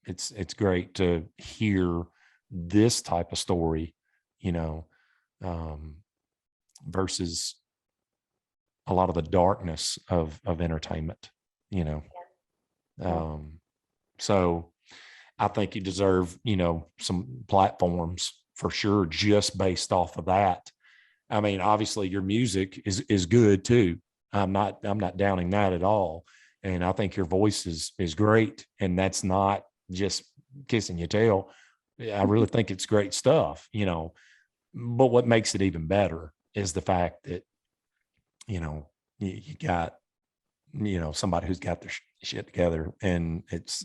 it's great to hear this type of story, you know, um, versus a lot of the darkness of entertainment, you know. Yeah. Um, so I think you deserve, some platforms for sure, just based off of that. I mean, obviously your music is good too. I'm not downing that at all. And I think your voice is great. And that's not just kissing your tail. I really think it's great stuff. But what makes it even better is the fact that, you got, somebody who's got their shit together, and it's,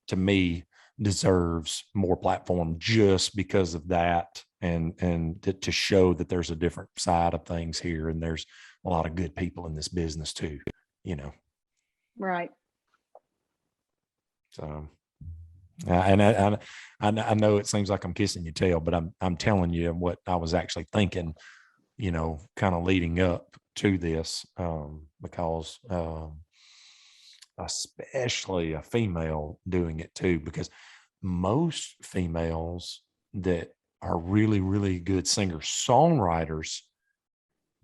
to me, deserves more platform just because of that, and to show that there's a different side of things here, and there's a lot of good people in this business too, you know. Right. So and I know it seems like I'm kissing your tail, but I'm telling you what I was actually thinking, kind of leading up to this, because especially a female doing it too, because most females that are really, really good singers, songwriters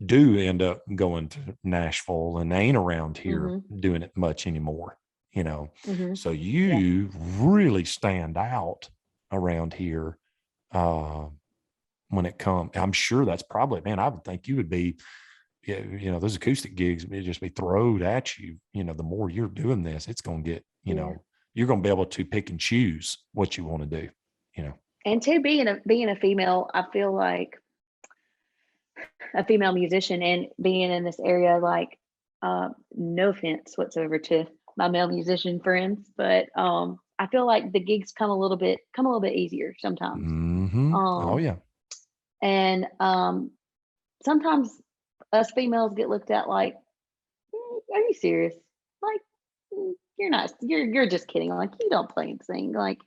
do end up going to Nashville and ain't around here Hmm. doing it much anymore, you know. Hmm. So Yeah. you really stand out around here, uh, when it comes. I'm sure that's probably, man, I would think you would be, yeah, those acoustic gigs may just be thrown at you. The more you're doing this, it's going to get, Yeah. you're going to be able to pick and choose what you want to do, you know. And to being a female, I feel like a female musician and being in this area, like, no offense whatsoever to my male musician friends, but I feel like the gigs come a little bit easier sometimes. Oh Um, yeah. and sometimes us females get looked at like, are you serious? Like, you're not. You're just kidding. Like, you don't play and sing. Like,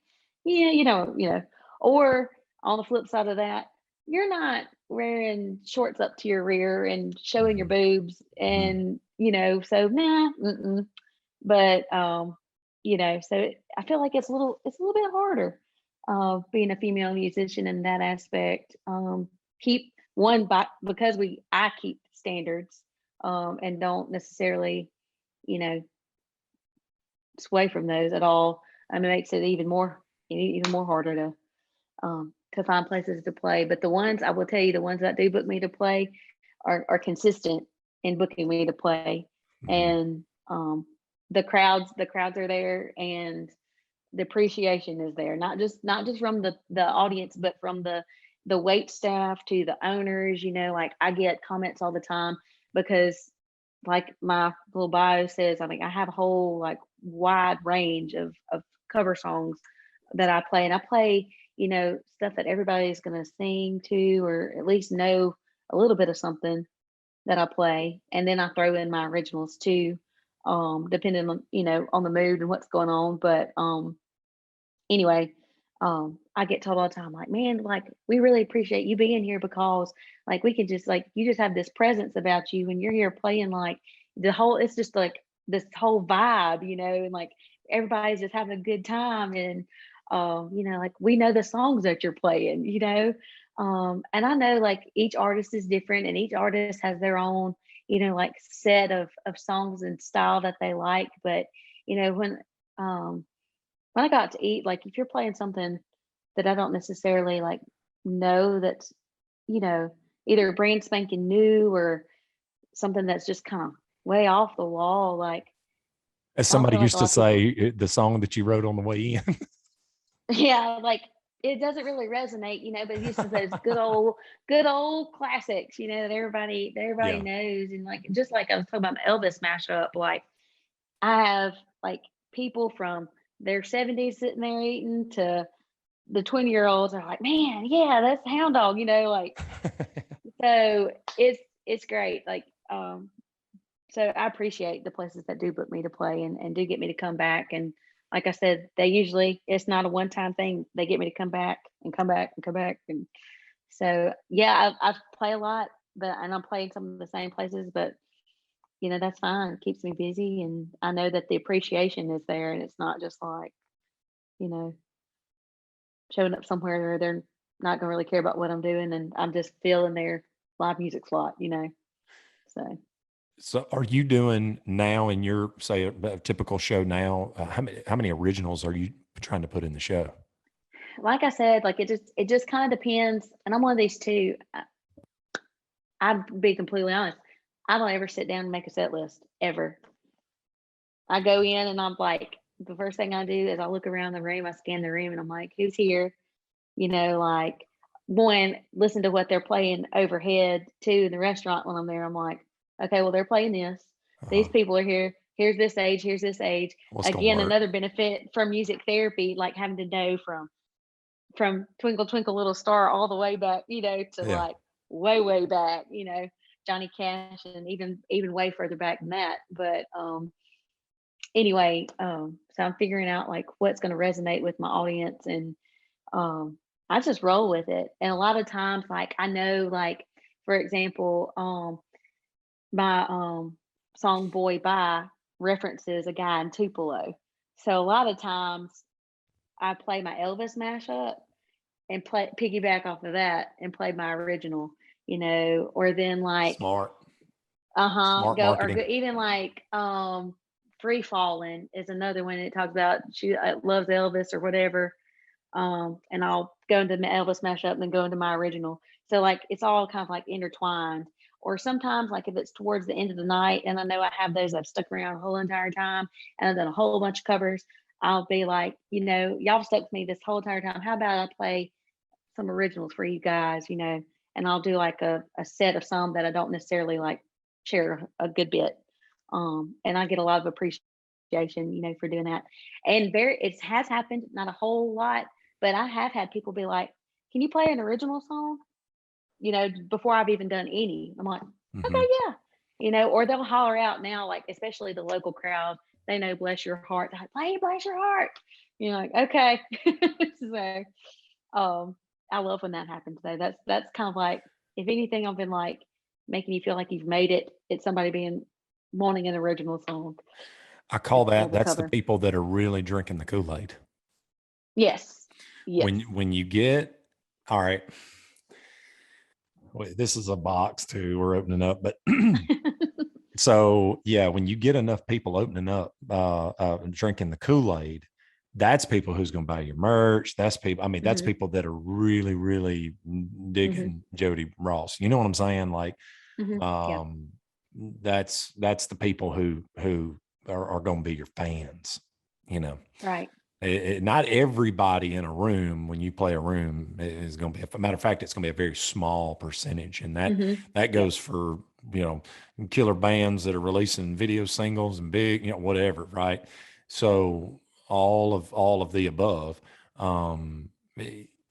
yeah, you know. Or on the flip side of that, you're not wearing shorts up to your rear and showing your Mhm, boobs, mhm. and so nah. Mm-mm. But so I feel like it's a little bit harder, being a female musician in that aspect. Keep one by because I keep standards, and don't necessarily, you know, sway from those at all. It makes it even more harder to find places to play. But the ones I will tell you, the ones that do book me to play are consistent in booking me to play, Mhm. and the crowds are there, and the appreciation is there. Not just from the audience, but from the wait staff to the owners. Like, I get comments all the time because, like my little bio says, I mean, I have a whole, like, wide range of cover songs that I play, and I play, stuff that everybody's going to sing to, or at least know a little bit of something that I play, and then I throw in my originals too, depending on the mood and what's going on. But anyway, I get told all the time, like, man, like, we really appreciate you being here because like we can just like you just have this presence about you when you're here playing like it's just like this whole vibe, and like everybody's just having a good time and like we know the songs that you're playing, and I know like each artist is different and each artist has their own, like set of songs and style that they like. But you know, when I got to eat, like if you're playing something that I don't necessarily like know that's, you know, either brand spanking new or something that's just kind of way off the wall, like As I don't somebody feel like a used lot to of people, say, the song that you wrote on the way in. yeah, like it doesn't really resonate, but this is those good old classics, that everybody Yeah. knows. And like just like I was talking about my Elvis mashup, like I have like people from their 70s sitting there eating to the 20-year-olds are like, man, yeah, that's Hound Dog, like so it's great. Like so I appreciate the places that do book me to play and do get me to come back. And like I said, they usually it's not a one-time thing. They get me to come back and come back and come back. And so yeah, I've play a lot, and I'm playing some of the same places, but that's fine. It keeps me busy and I know that the appreciation is there and it's not just like, you know, showing up somewhere where they're not gonna really care about what I'm doing and I'm just filling their live music slot. So So are you doing now in your, say, a typical show now? How many originals are you trying to put in the show? like I said, like it just kind of depends. And I'm one of these too. I'll be completely honest. I don't ever sit down and make a set list ever. I go in and I'm like, the first thing I do is I look around the room, I scan the room, and I'm like, who's here? Like one, listen to what they're playing overhead. Two, in the restaurant when I'm there, I'm like, okay, well, they're playing this. Uh-huh. These people are here. Here's this age. Here's this age. What's going to Again, work? another benefit from music therapy, like having to know from Twinkle Twinkle Little Star all the way back, to Yeah. like way way back, Johnny Cash, and even way further back than that. But anyway, so I'm figuring out like what's going to resonate with my audience, and I just roll with it. And a lot of times, like I know, like for example, my song "Boy Bye" references a guy in Tupelo, so a lot of times I play my Elvis mashup and play piggyback off of that and play my original, or then like Smart. Smart go or marketing. go even like Free Fallin' is another one that talks about she loves Elvis or whatever. And I'll go into my Elvis mashup and then go into my original. So like it's all kind of like intertwined. Or sometimes like if it's towards the end of the night and I know I have those I've stuck around the whole entire time and I've done a whole bunch of covers, I'll be like, y'all stuck with me this whole entire time. How about I play some originals for you guys, and I'll do like a set of some that I don't necessarily like share a good bit. And I get a lot of appreciation, for doing that. And it has happened, not a whole lot, but I have had people be like, can you play an original song? Before I've even done any. I'm like, Hmm. okay, yeah. Or they'll holler out now, like especially the local crowd, they know Bless Your Heart. They're like, play Bless Your Heart. Like, okay. So I love when that happens though. That's kind of like if anything I've been like making you feel like you've made it. It's somebody being wanting an original song I call instead that, of a that's the cover. people that are really drinking the Kool-Aid. Yes. Yes. When you get, all right, wait, this is a box too, we're opening up, but so yeah, when you get enough people opening up, drinking the Kool-Aid, that's people who's going to buy your merch. That's people. I mean, that's Hmm. people that are really, really Hmm. digging Jodie Ross. You know what I'm saying? Like, Hmm. Yeah. um, that's the people who are going to be your fans. You know, Right. not everybody in a room when you play a room is going to be. A matter of fact, it's going to be a very small percentage, and that Hmm. that Yep. goes for killer bands that are releasing video singles and big whatever, right? So all of the above. Um,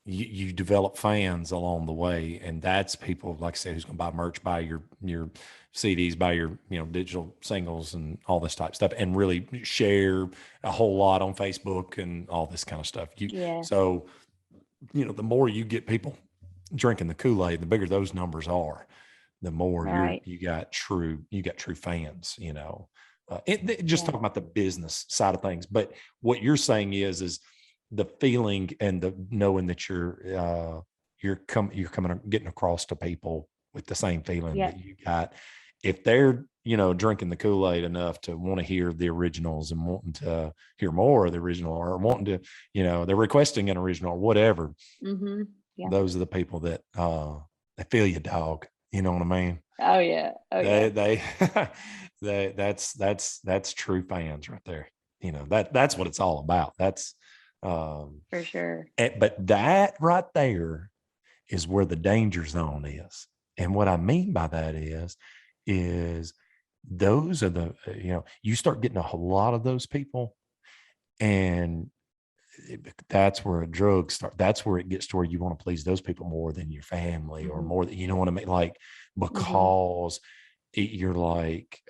you develop fans along the way, and that's people, like I said, who's going to buy merch, buy your CDs, buy your digital singles and all this type of stuff, and really share a whole lot on Facebook and all this kind of stuff. Yes. So the more you get people drinking the Kool-Aid, the bigger those numbers are, the more Right. you got true fans. Just Yeah. talking about the business side of things, but what you're saying is the feeling and the knowing that you're getting across to people with the same feeling Yeah. that you got. If they're drinking the Kool-Aid enough to want to hear the originals and wanting to hear more of the original, or wanting to they're requesting an original or whatever, Mm-hmm. Yeah. those are the people that they feel you, dog. You know what I mean? Oh yeah. Oh yeah. They that's true fans right there. That's what it's all about. That's For sure. but that right there is where the danger zone is. And what I mean by that is those are the you start getting a whole lot of those people, and that's where a drug start. That's where it gets to where you want to please those people more than your family, or Mm-hmm. more than, you know what I mean? Like, because you're like,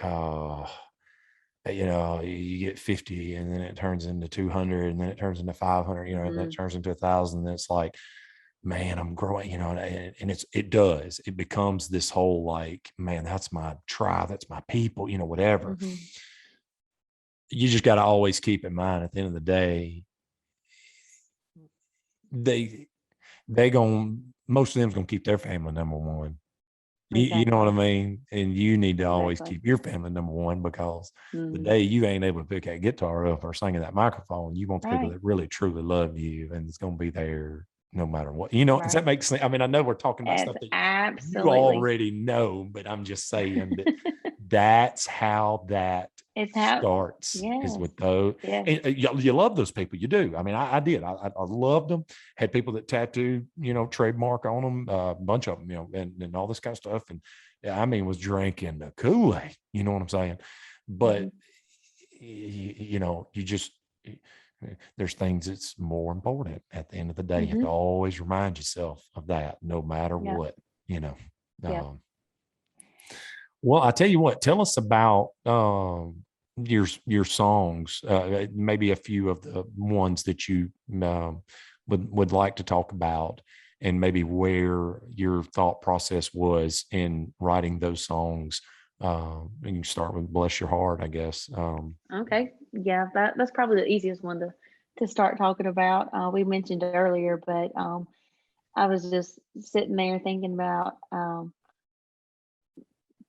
you get 50 and then it turns into 200 and then it turns into 500, and then it turns into 1,000. And it's like, man, I'm growing, and it becomes this whole like, man, that's my tribe, that's my people, whatever. Mm-hmm. You just got to always keep in mind, at the end of the day, most of them's gonna keep their family number one. You know what I mean? And you need to always keep your family number one, because the day you ain't able to pick that guitar up or sing in that microphone, you want the people that really truly love you, and it's gonna be there no matter what. Does that make sense? I mean, I know we're talking about stuff that you already know, but I'm just saying that that's how that starts, is with those. Yes. And you love those people. You do. I mean, I did. I loved them. Had people that tattooed, trademark on them, a bunch of them, and all this kind of stuff. And I mean, was drinking the Kool-Aid, you know what I'm saying? But, you just, there's things that's more important at the end of the day. You have to always remind yourself of that, no matter what, Well, I tell you what, tell us about your songs, maybe a few of the ones that you would like to talk about, and maybe where your thought process was in writing those songs. You can start with "Bless Your Heart," I guess. Okay. Yeah, that's probably the easiest one to start talking about. We mentioned it earlier, but I was just sitting there thinking about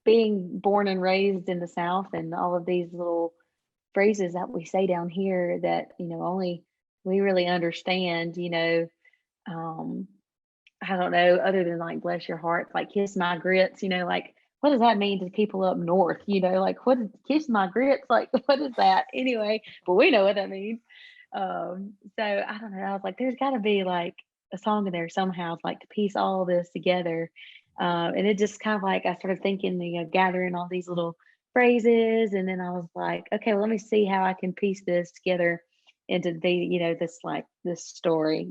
being born and raised in the South, and all of these little phrases that we say down here that only we really understand. I don't know, other than like "bless your heart," like "kiss my grits." Like, what does that mean to people up north? Like, what is "kiss my grits"? Like, what is that anyway? But we know what that means. So I don't know. I was like, there's got to be like a song in there somehow, like, to piece all this together. And it just kind of like, I started thinking, gathering all these little phrases, and then I was like, okay, well, let me see how I can piece this together into this story.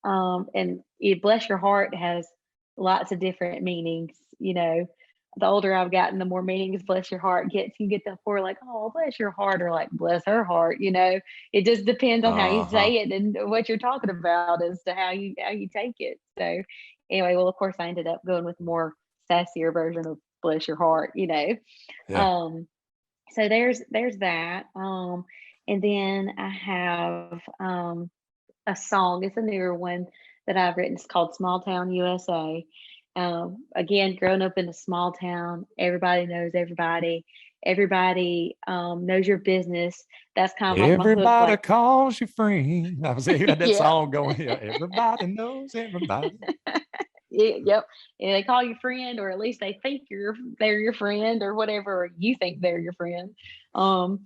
And "bless your heart" has lots of different meanings. The older I've gotten, the more meanings "bless your heart" gets. You get the poor like, "Oh, bless your heart," or like, "bless her heart." It just depends on how you say it and what you're talking about as to how you take it. So anyway, well, of course, I ended up going with a more sassier version of "bless your heart." So there's that. And then I have a song. It's a newer one that I've written. It's called "Small Town USA." Again, growing up in a small town, everybody knows everybody. Everybody knows your business. That's kind of like my hook. Everybody Like, calls you friend. I was had that yeah, song going. Yeah, everybody knows everybody. yep. And they call you friend, or at least they think they're your friend, or whatever, or you think they're your friend. But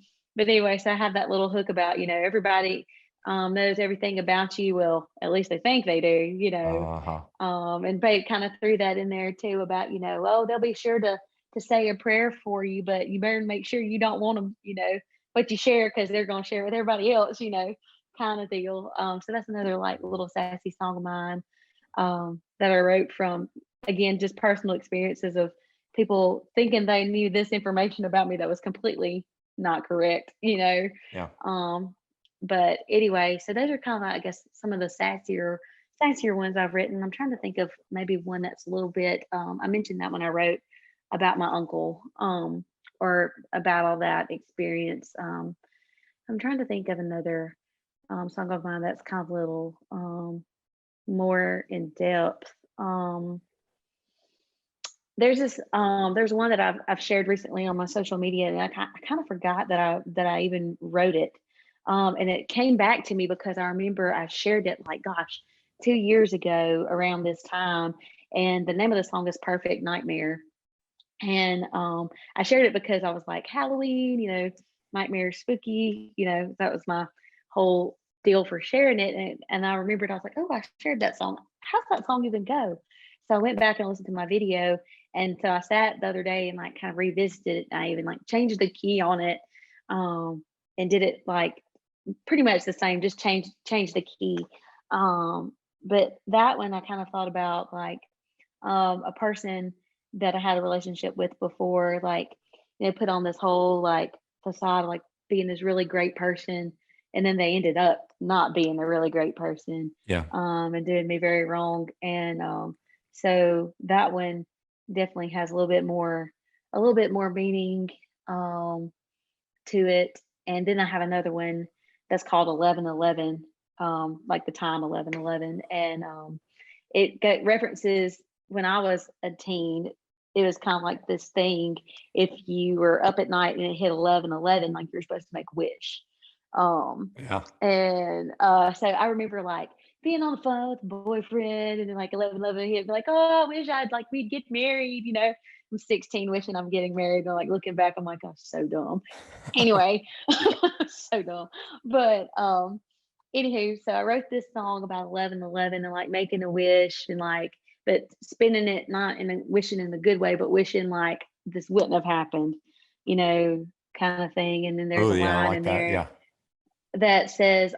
anyway, so I have that little hook about everybody knows everything about you. Well, at least they think they do. And Babe kind of threw that in there too about oh, they'll be sure to say a prayer for you, but you better make sure you don't want them what you share, because they're going to share with everybody else. kind of deal. So that's another like little sassy song of mine that I wrote from, again, just personal experiences of people thinking they knew this information about me that was completely not correct, you know. Yeah. But anyway, so those are kind of, I guess, some of the sassier ones I've written. I'm trying to think of maybe one that's a little bit. I mentioned that when I wrote about my uncle, or about all that experience. I'm trying to think of another song of mine that's kind of a little more in depth. There's one that I've shared recently on my social media, and I kind of forgot that I even wrote it. And it came back to me because I remember I shared it like, gosh, 2 years ago around this time. And the name of the song is Perfect Nightmare. And I shared it because I was like, Halloween, nightmare, spooky, that was my whole deal for sharing it. And I remembered, I was like, oh, I shared that song. How's that song even go? So I went back and listened to my video. And so I sat the other day and like kind of revisited it. I even like changed the key on it, and did it like pretty much the same, just change the key. But that one I kind of thought about like a person that I had a relationship with before, like, put on this whole like facade, like being this really great person. And then they ended up not being a really great person, Yeah. and doing me very wrong. And so that one definitely has a little bit more meaning to it. And then I have another one that's called 1111, like the time 1111. And it got references when I was a teen. It was kind of like this thing. If you were up at night and it hit 1111, like you're supposed to make a wish. Yeah. And so I remember like being on the phone with a boyfriend, and then like 1111 he'd be like, oh, I wish we'd get married. I'm 16 wishing I'm getting married, and like looking back, I'm like, oh, so dumb. Anyway, so dumb. But anywho, so I wrote this song about 1111 and like making a wish, and like, but spinning it not in a wishing in the good way, but wishing like this wouldn't have happened, kind of thing. And then there's Oh a yeah, I line like in that. there Yeah. that says,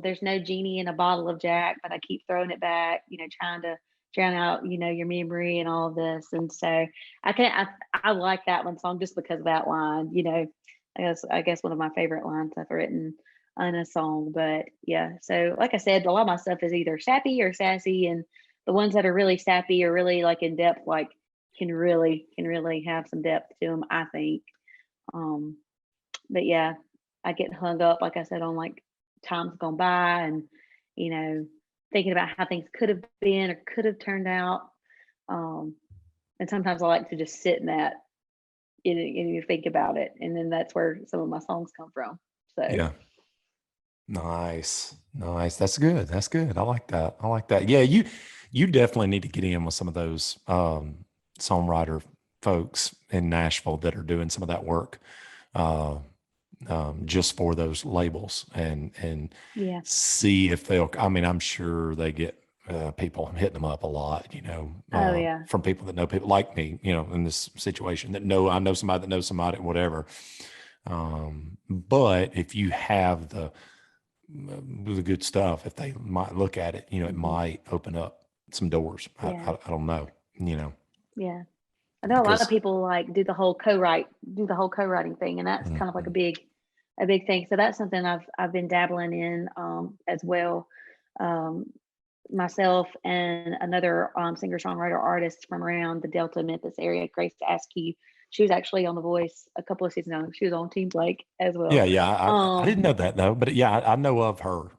there's no genie in a bottle of Jack, but I keep throwing it back, trying to drown out, your memory and all of this. And so I like that one song just because of that line, I guess one of my favorite lines I've written in a song. But yeah, so like I said, a lot of my stuff is either sappy or sassy, and the ones that are really sappy or really like in depth, like can really have some depth to them, I think. But yeah, I get hung up, like I said, on like times gone by, and you know, thinking about how things could have been or could have turned out. Um, and sometimes I like to just sit in that and you think about it, and then that's where some of my songs come from. So Yeah. Nice. Nice. That's good. That's good. I like that. I like that. Yeah, you definitely need to get in with some of those songwriter folks in Nashville that are doing some of that work. Uh, just for those labels and yeah, see if they'll. I mean, I'm sure they get people hitting them up a lot, oh yeah, from people that know people like me, in this situation that know I know somebody that knows somebody, whatever. But if you have the good stuff, if they might look at it, it hmm might open up some doors. I, yeah, I, I don't know, yeah. I know a lot of because people like do the whole co-writing thing, and that's kind of like Mhm. a big thing. So that's something I've been dabbling in as well. Um, Myself and another singer songwriter artist from around the Delta Memphis area, Grace Askew. She was actually on The Voice a couple of seasons ago. She was on Team Blake as well. Yeah, I didn't know that though, but yeah, I know of her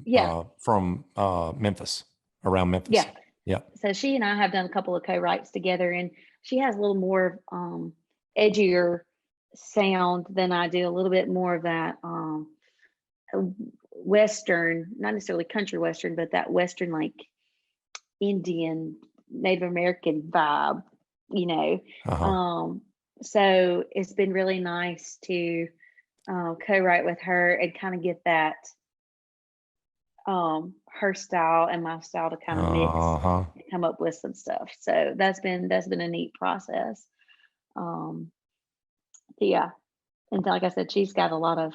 Yeah, from Memphis, around Memphis. yeah. Yeah. So she and I have done a couple of co-writes together, and she has a little more edgier sound than I do, a little bit more of that Western, not necessarily country Western, but that Western like Indian, Native American vibe, you know. Uh-huh. Um, so it's been really nice to co-write with her and kind of get that her style and my style to kind of mix Uh-huh. and come up with some stuff. So that's been a neat process. Um, yeah, and like I said, she's got a lot of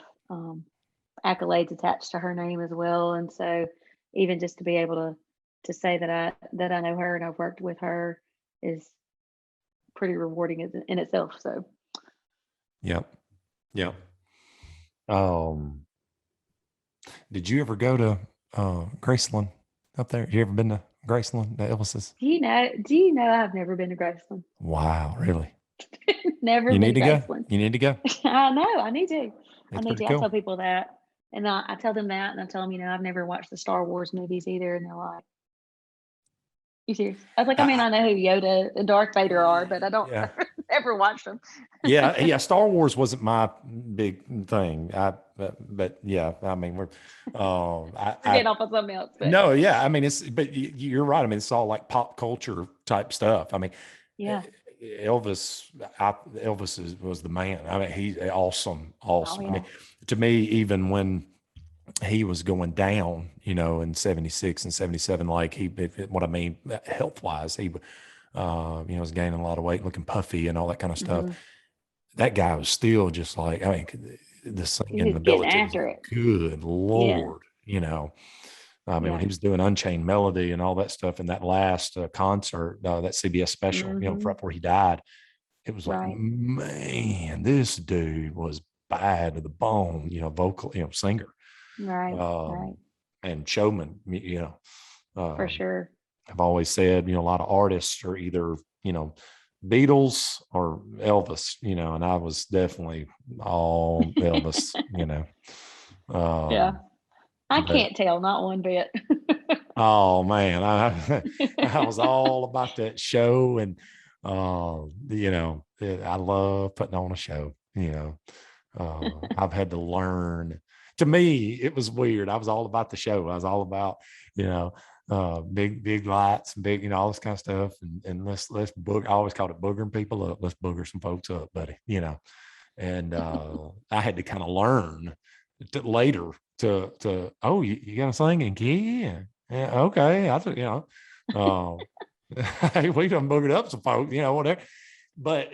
accolades attached to her name as well. And so even just to be able to say that I know her and I've worked with her is pretty rewarding in itself. So Yep. Yep. Did you ever go to Graceland up there? You ever been to Graceland, the Elvis's? do you know I've never been to Graceland? Wow, really? Never You been need to to go. Graceland. You need to go. I know, I need to. It's pretty I cool. tell people that. And I tell them that, and I tell them, I've never watched the Star Wars movies either. And they're like, you serious? I was like, I mean, I know who Yoda and Darth Vader are, but I don't Yeah. ever watch them. Yeah. Star Wars wasn't my big thing. But yeah, I mean, we're, We're getting off on something else. But no, yeah. I mean, but you're right. I mean, it's all like pop culture type stuff. I mean, yeah. Elvis was the man. I mean, he's awesome. Oh, I yeah. mean, to me, even when he was going down, in 76 and 77, like what I mean, health wise, he, was gaining a lot of weight, looking puffy and all that kind of stuff. Mhm. That guy was still just like, I mean, the singing was getting ability, was after it. good Lord, I mean, when he was doing Unchained Melody and all that stuff in that last concert, that CBS special, Mhm. right before he died, it was like, Right. man, this dude was bad to the bone, vocal, singer, Right. and showman, For sure. I've always said, a lot of artists are either, Beatles or Elvis, and I was definitely all Elvis, Yeah. I but- can't tell, not one bit. Oh man, I was all about that show, and I love putting on a show. I've had to learn. To me, it was weird. I was all about the show. I was all about big lights, and big all this kind of stuff, and let's boog. I always called it boogering people up. Let's booger some folks up, buddy. And I had to kind of learn later to oh, you got to sing and yeah, okay. I thought, hey, we done boogered up some folks, whatever. But,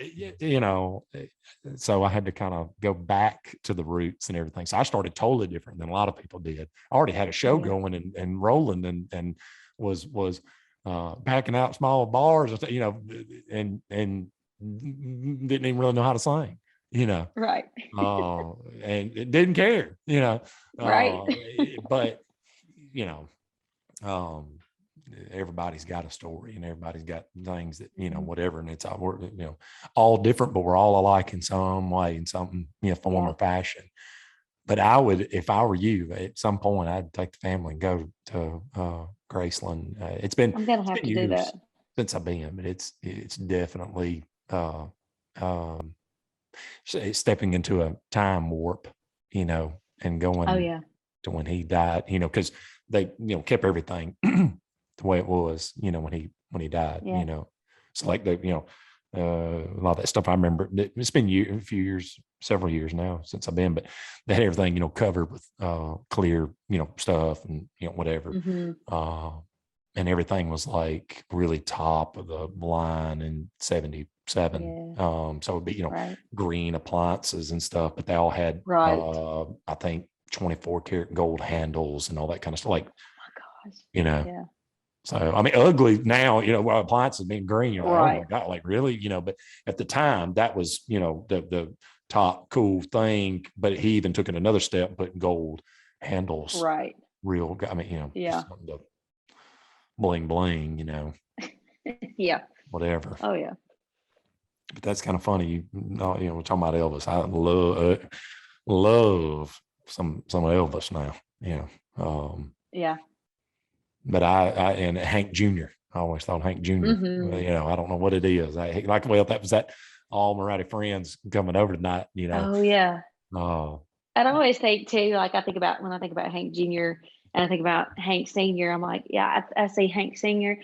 so I had to kind of go back to the roots and everything. So I started totally different than a lot of people did. I already had a show going and rolling and was packing out small bars, and didn't even really know how to sing, Right. and it didn't care, Right. but, everybody's got a story and everybody's got things that, whatever. And it's all, we're, all different, but we're all alike in some way, in some, form or fashion. But I would, if I were you, at some point, I'd take the family and go to Graceland. It's been, I'm gonna have to do that since I've been, but it's definitely stepping into a time warp, and going to when he died, because they, kept everything the way it was, when he died, so like a lot of that stuff. I remember it's been several years now since I've been, but they had everything, covered with clear, stuff and, whatever. Mm-hmm. And everything was like really top of the line in 77. So it'd be, green appliances and stuff, but they all had, I think 24 karat gold handles and all that kind of stuff. Like, oh my gosh. So, I mean, ugly now, appliances being green, you're like, right. Oh my God, like really, but at the time that was, the top cool thing, but he even took it another step, putting gold handles, right. Real, I mean, something to bling, yeah. Whatever. Oh yeah. But that's kind of funny. We're talking about Elvis. I love some of Elvis now, yeah. But I and Hank Jr. I always thought Hank Jr. Mm-hmm. I don't know what it is. That was that all Moretti friends coming over tonight. Oh yeah. Oh. I'd always think too. Like when I think about Hank Jr. and I think about Hank Sr., I'm like, I see Hank Sr.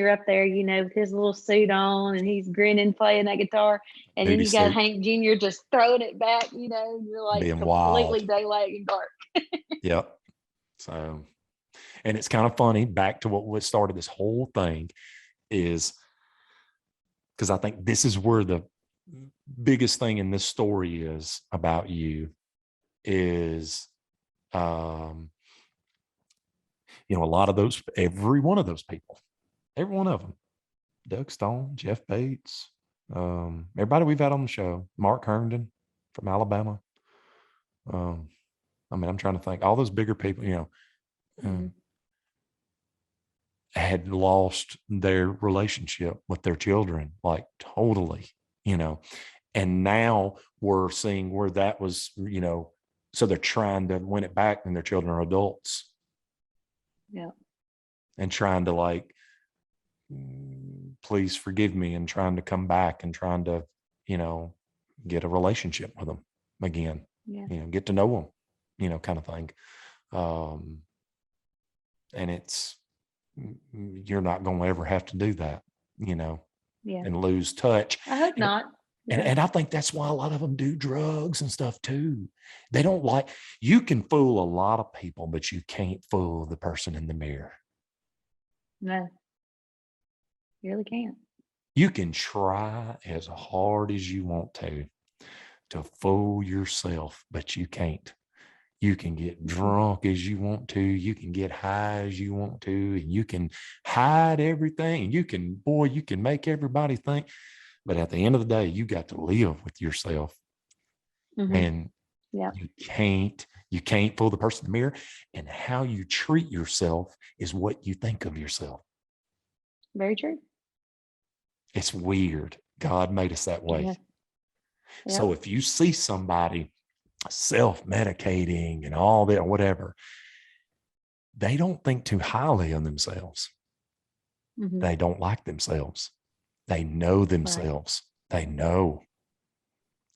up there, with his little suit on and he's grinning, playing that guitar, and then you got Hank Jr. just throwing it back. You're like being completely wild. daylight and dark. Yep. So. And it's kind of funny, back to what started this whole thing, is because I think this is where the biggest thing in this story is about you is A lot of those, every one of those people, every one of them, Doug Stone, Jeff Bates, everybody we've had on the show, Mark Herndon from Alabama. I'm trying to think, all those bigger people, had lost their relationship with their children, like totally, and now we're seeing where that was, so they're trying to win it back when their children are adults. Yeah. And trying to please forgive me, and trying to come back and trying to, get a relationship with them again, get to know them, kind of thing. And you're not going to ever have to do that, and lose touch. I hope not. Yeah. And I think that's why a lot of them do drugs and stuff too. They don't you can fool a lot of people, but you can't fool the person in the mirror. No, you really can't. You can try as hard as you want to fool yourself, but you can't. You can get drunk as you want to. You can get high as you want to, and you can hide everything. You can make everybody think. But at the end of the day, you got to live with yourself. Mm-hmm. And you can't fool the person in the mirror. And how you treat yourself is what you think of yourself. Very true. It's weird. God made us that way. Yeah. Yeah. So if you see somebody self-medicating and all that or whatever, they don't think too highly of themselves. Mm-hmm. They don't like themselves. They know themselves. Right. They know.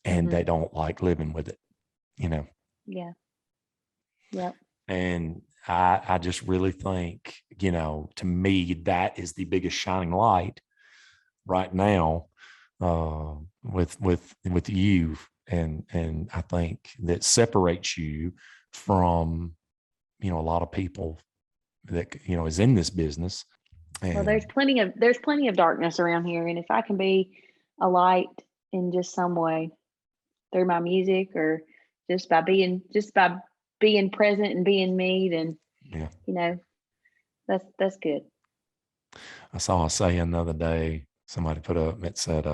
And they don't like living with it, Yeah. Yeah. And I just really think, to me, that is the biggest shining light right now with you. And I think that separates you from, a lot of people that, is in this business. And well, there's plenty of darkness around here. And if I can be a light in just some way through my music, or just by being present and being me, then, that's good. I saw a saying the other day, somebody put up, it said,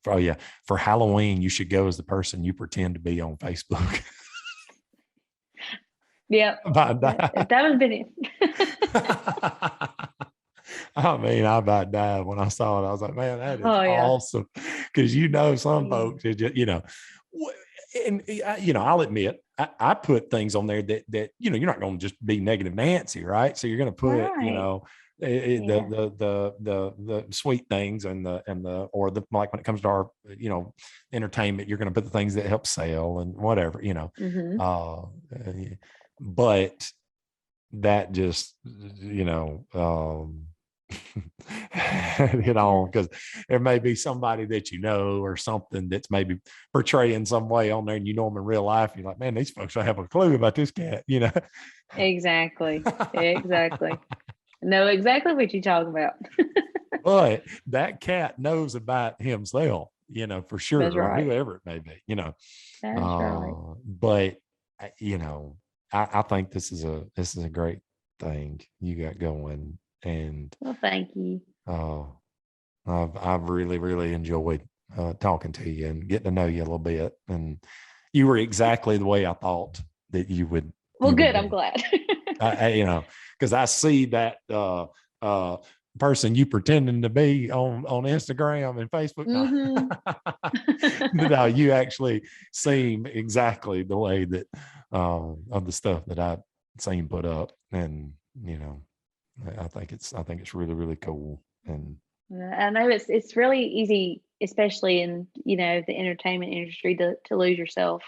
for Halloween, you should go as the person you pretend to be on Facebook. Yeah. That would been it. I about died when I saw it. I was like, man, that is awesome. Because, some folks, and I'll admit, I put things on there that you're not going to just be negative Nancy, right? So you're going to put, the sweet things and or like when it comes to our, entertainment, you're going to put the things that help sell and whatever, Mm-hmm. But that just, because there may be somebody that or something that's maybe portraying some way on there, and them in real life, you're like, man, these folks don't have a clue about this cat, Exactly know exactly what you're talking about. But that cat knows about himself, for sure. That's right. Or whoever it may be, That's right. But I think this is a great thing you got going. And well, thank you. I've really, really enjoyed talking to you and getting to know you a little bit. And you were exactly the way I thought that you would. Well, good. I'm glad. Because I see that person you pretending to be on Instagram and Facebook. Mm-hmm. No, you actually seem exactly the way that of the stuff that I've seen put up, and I think it's really, really cool. And I know it's really easy, especially in the entertainment industry, to lose yourself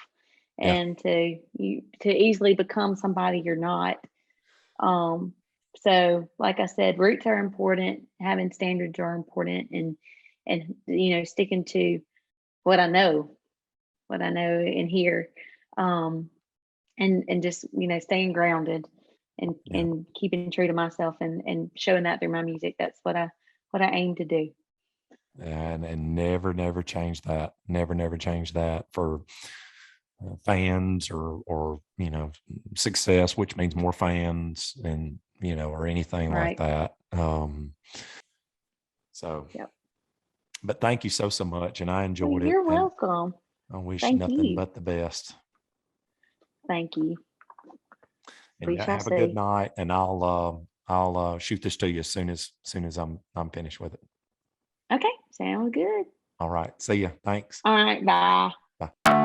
and to easily become somebody you're not. So like I said, roots are important, having standards are important, and sticking to what I know in here, and just staying grounded and keeping true to myself and showing that through my music. That's what I aim to do. And never change that. Never change that for fans or success, which means more fans and or anything like Right. that. So, Yep. but thank you so much, and I Well, enjoyed it, you're and welcome. I wish Thank nothing you. but the best. Thank you. And We yeah, shall have a good see. night, and I'll shoot this to you as soon as I'm finished with it. Okay. Sounds good. All right, see ya. Thanks. All right. Bye. Bye.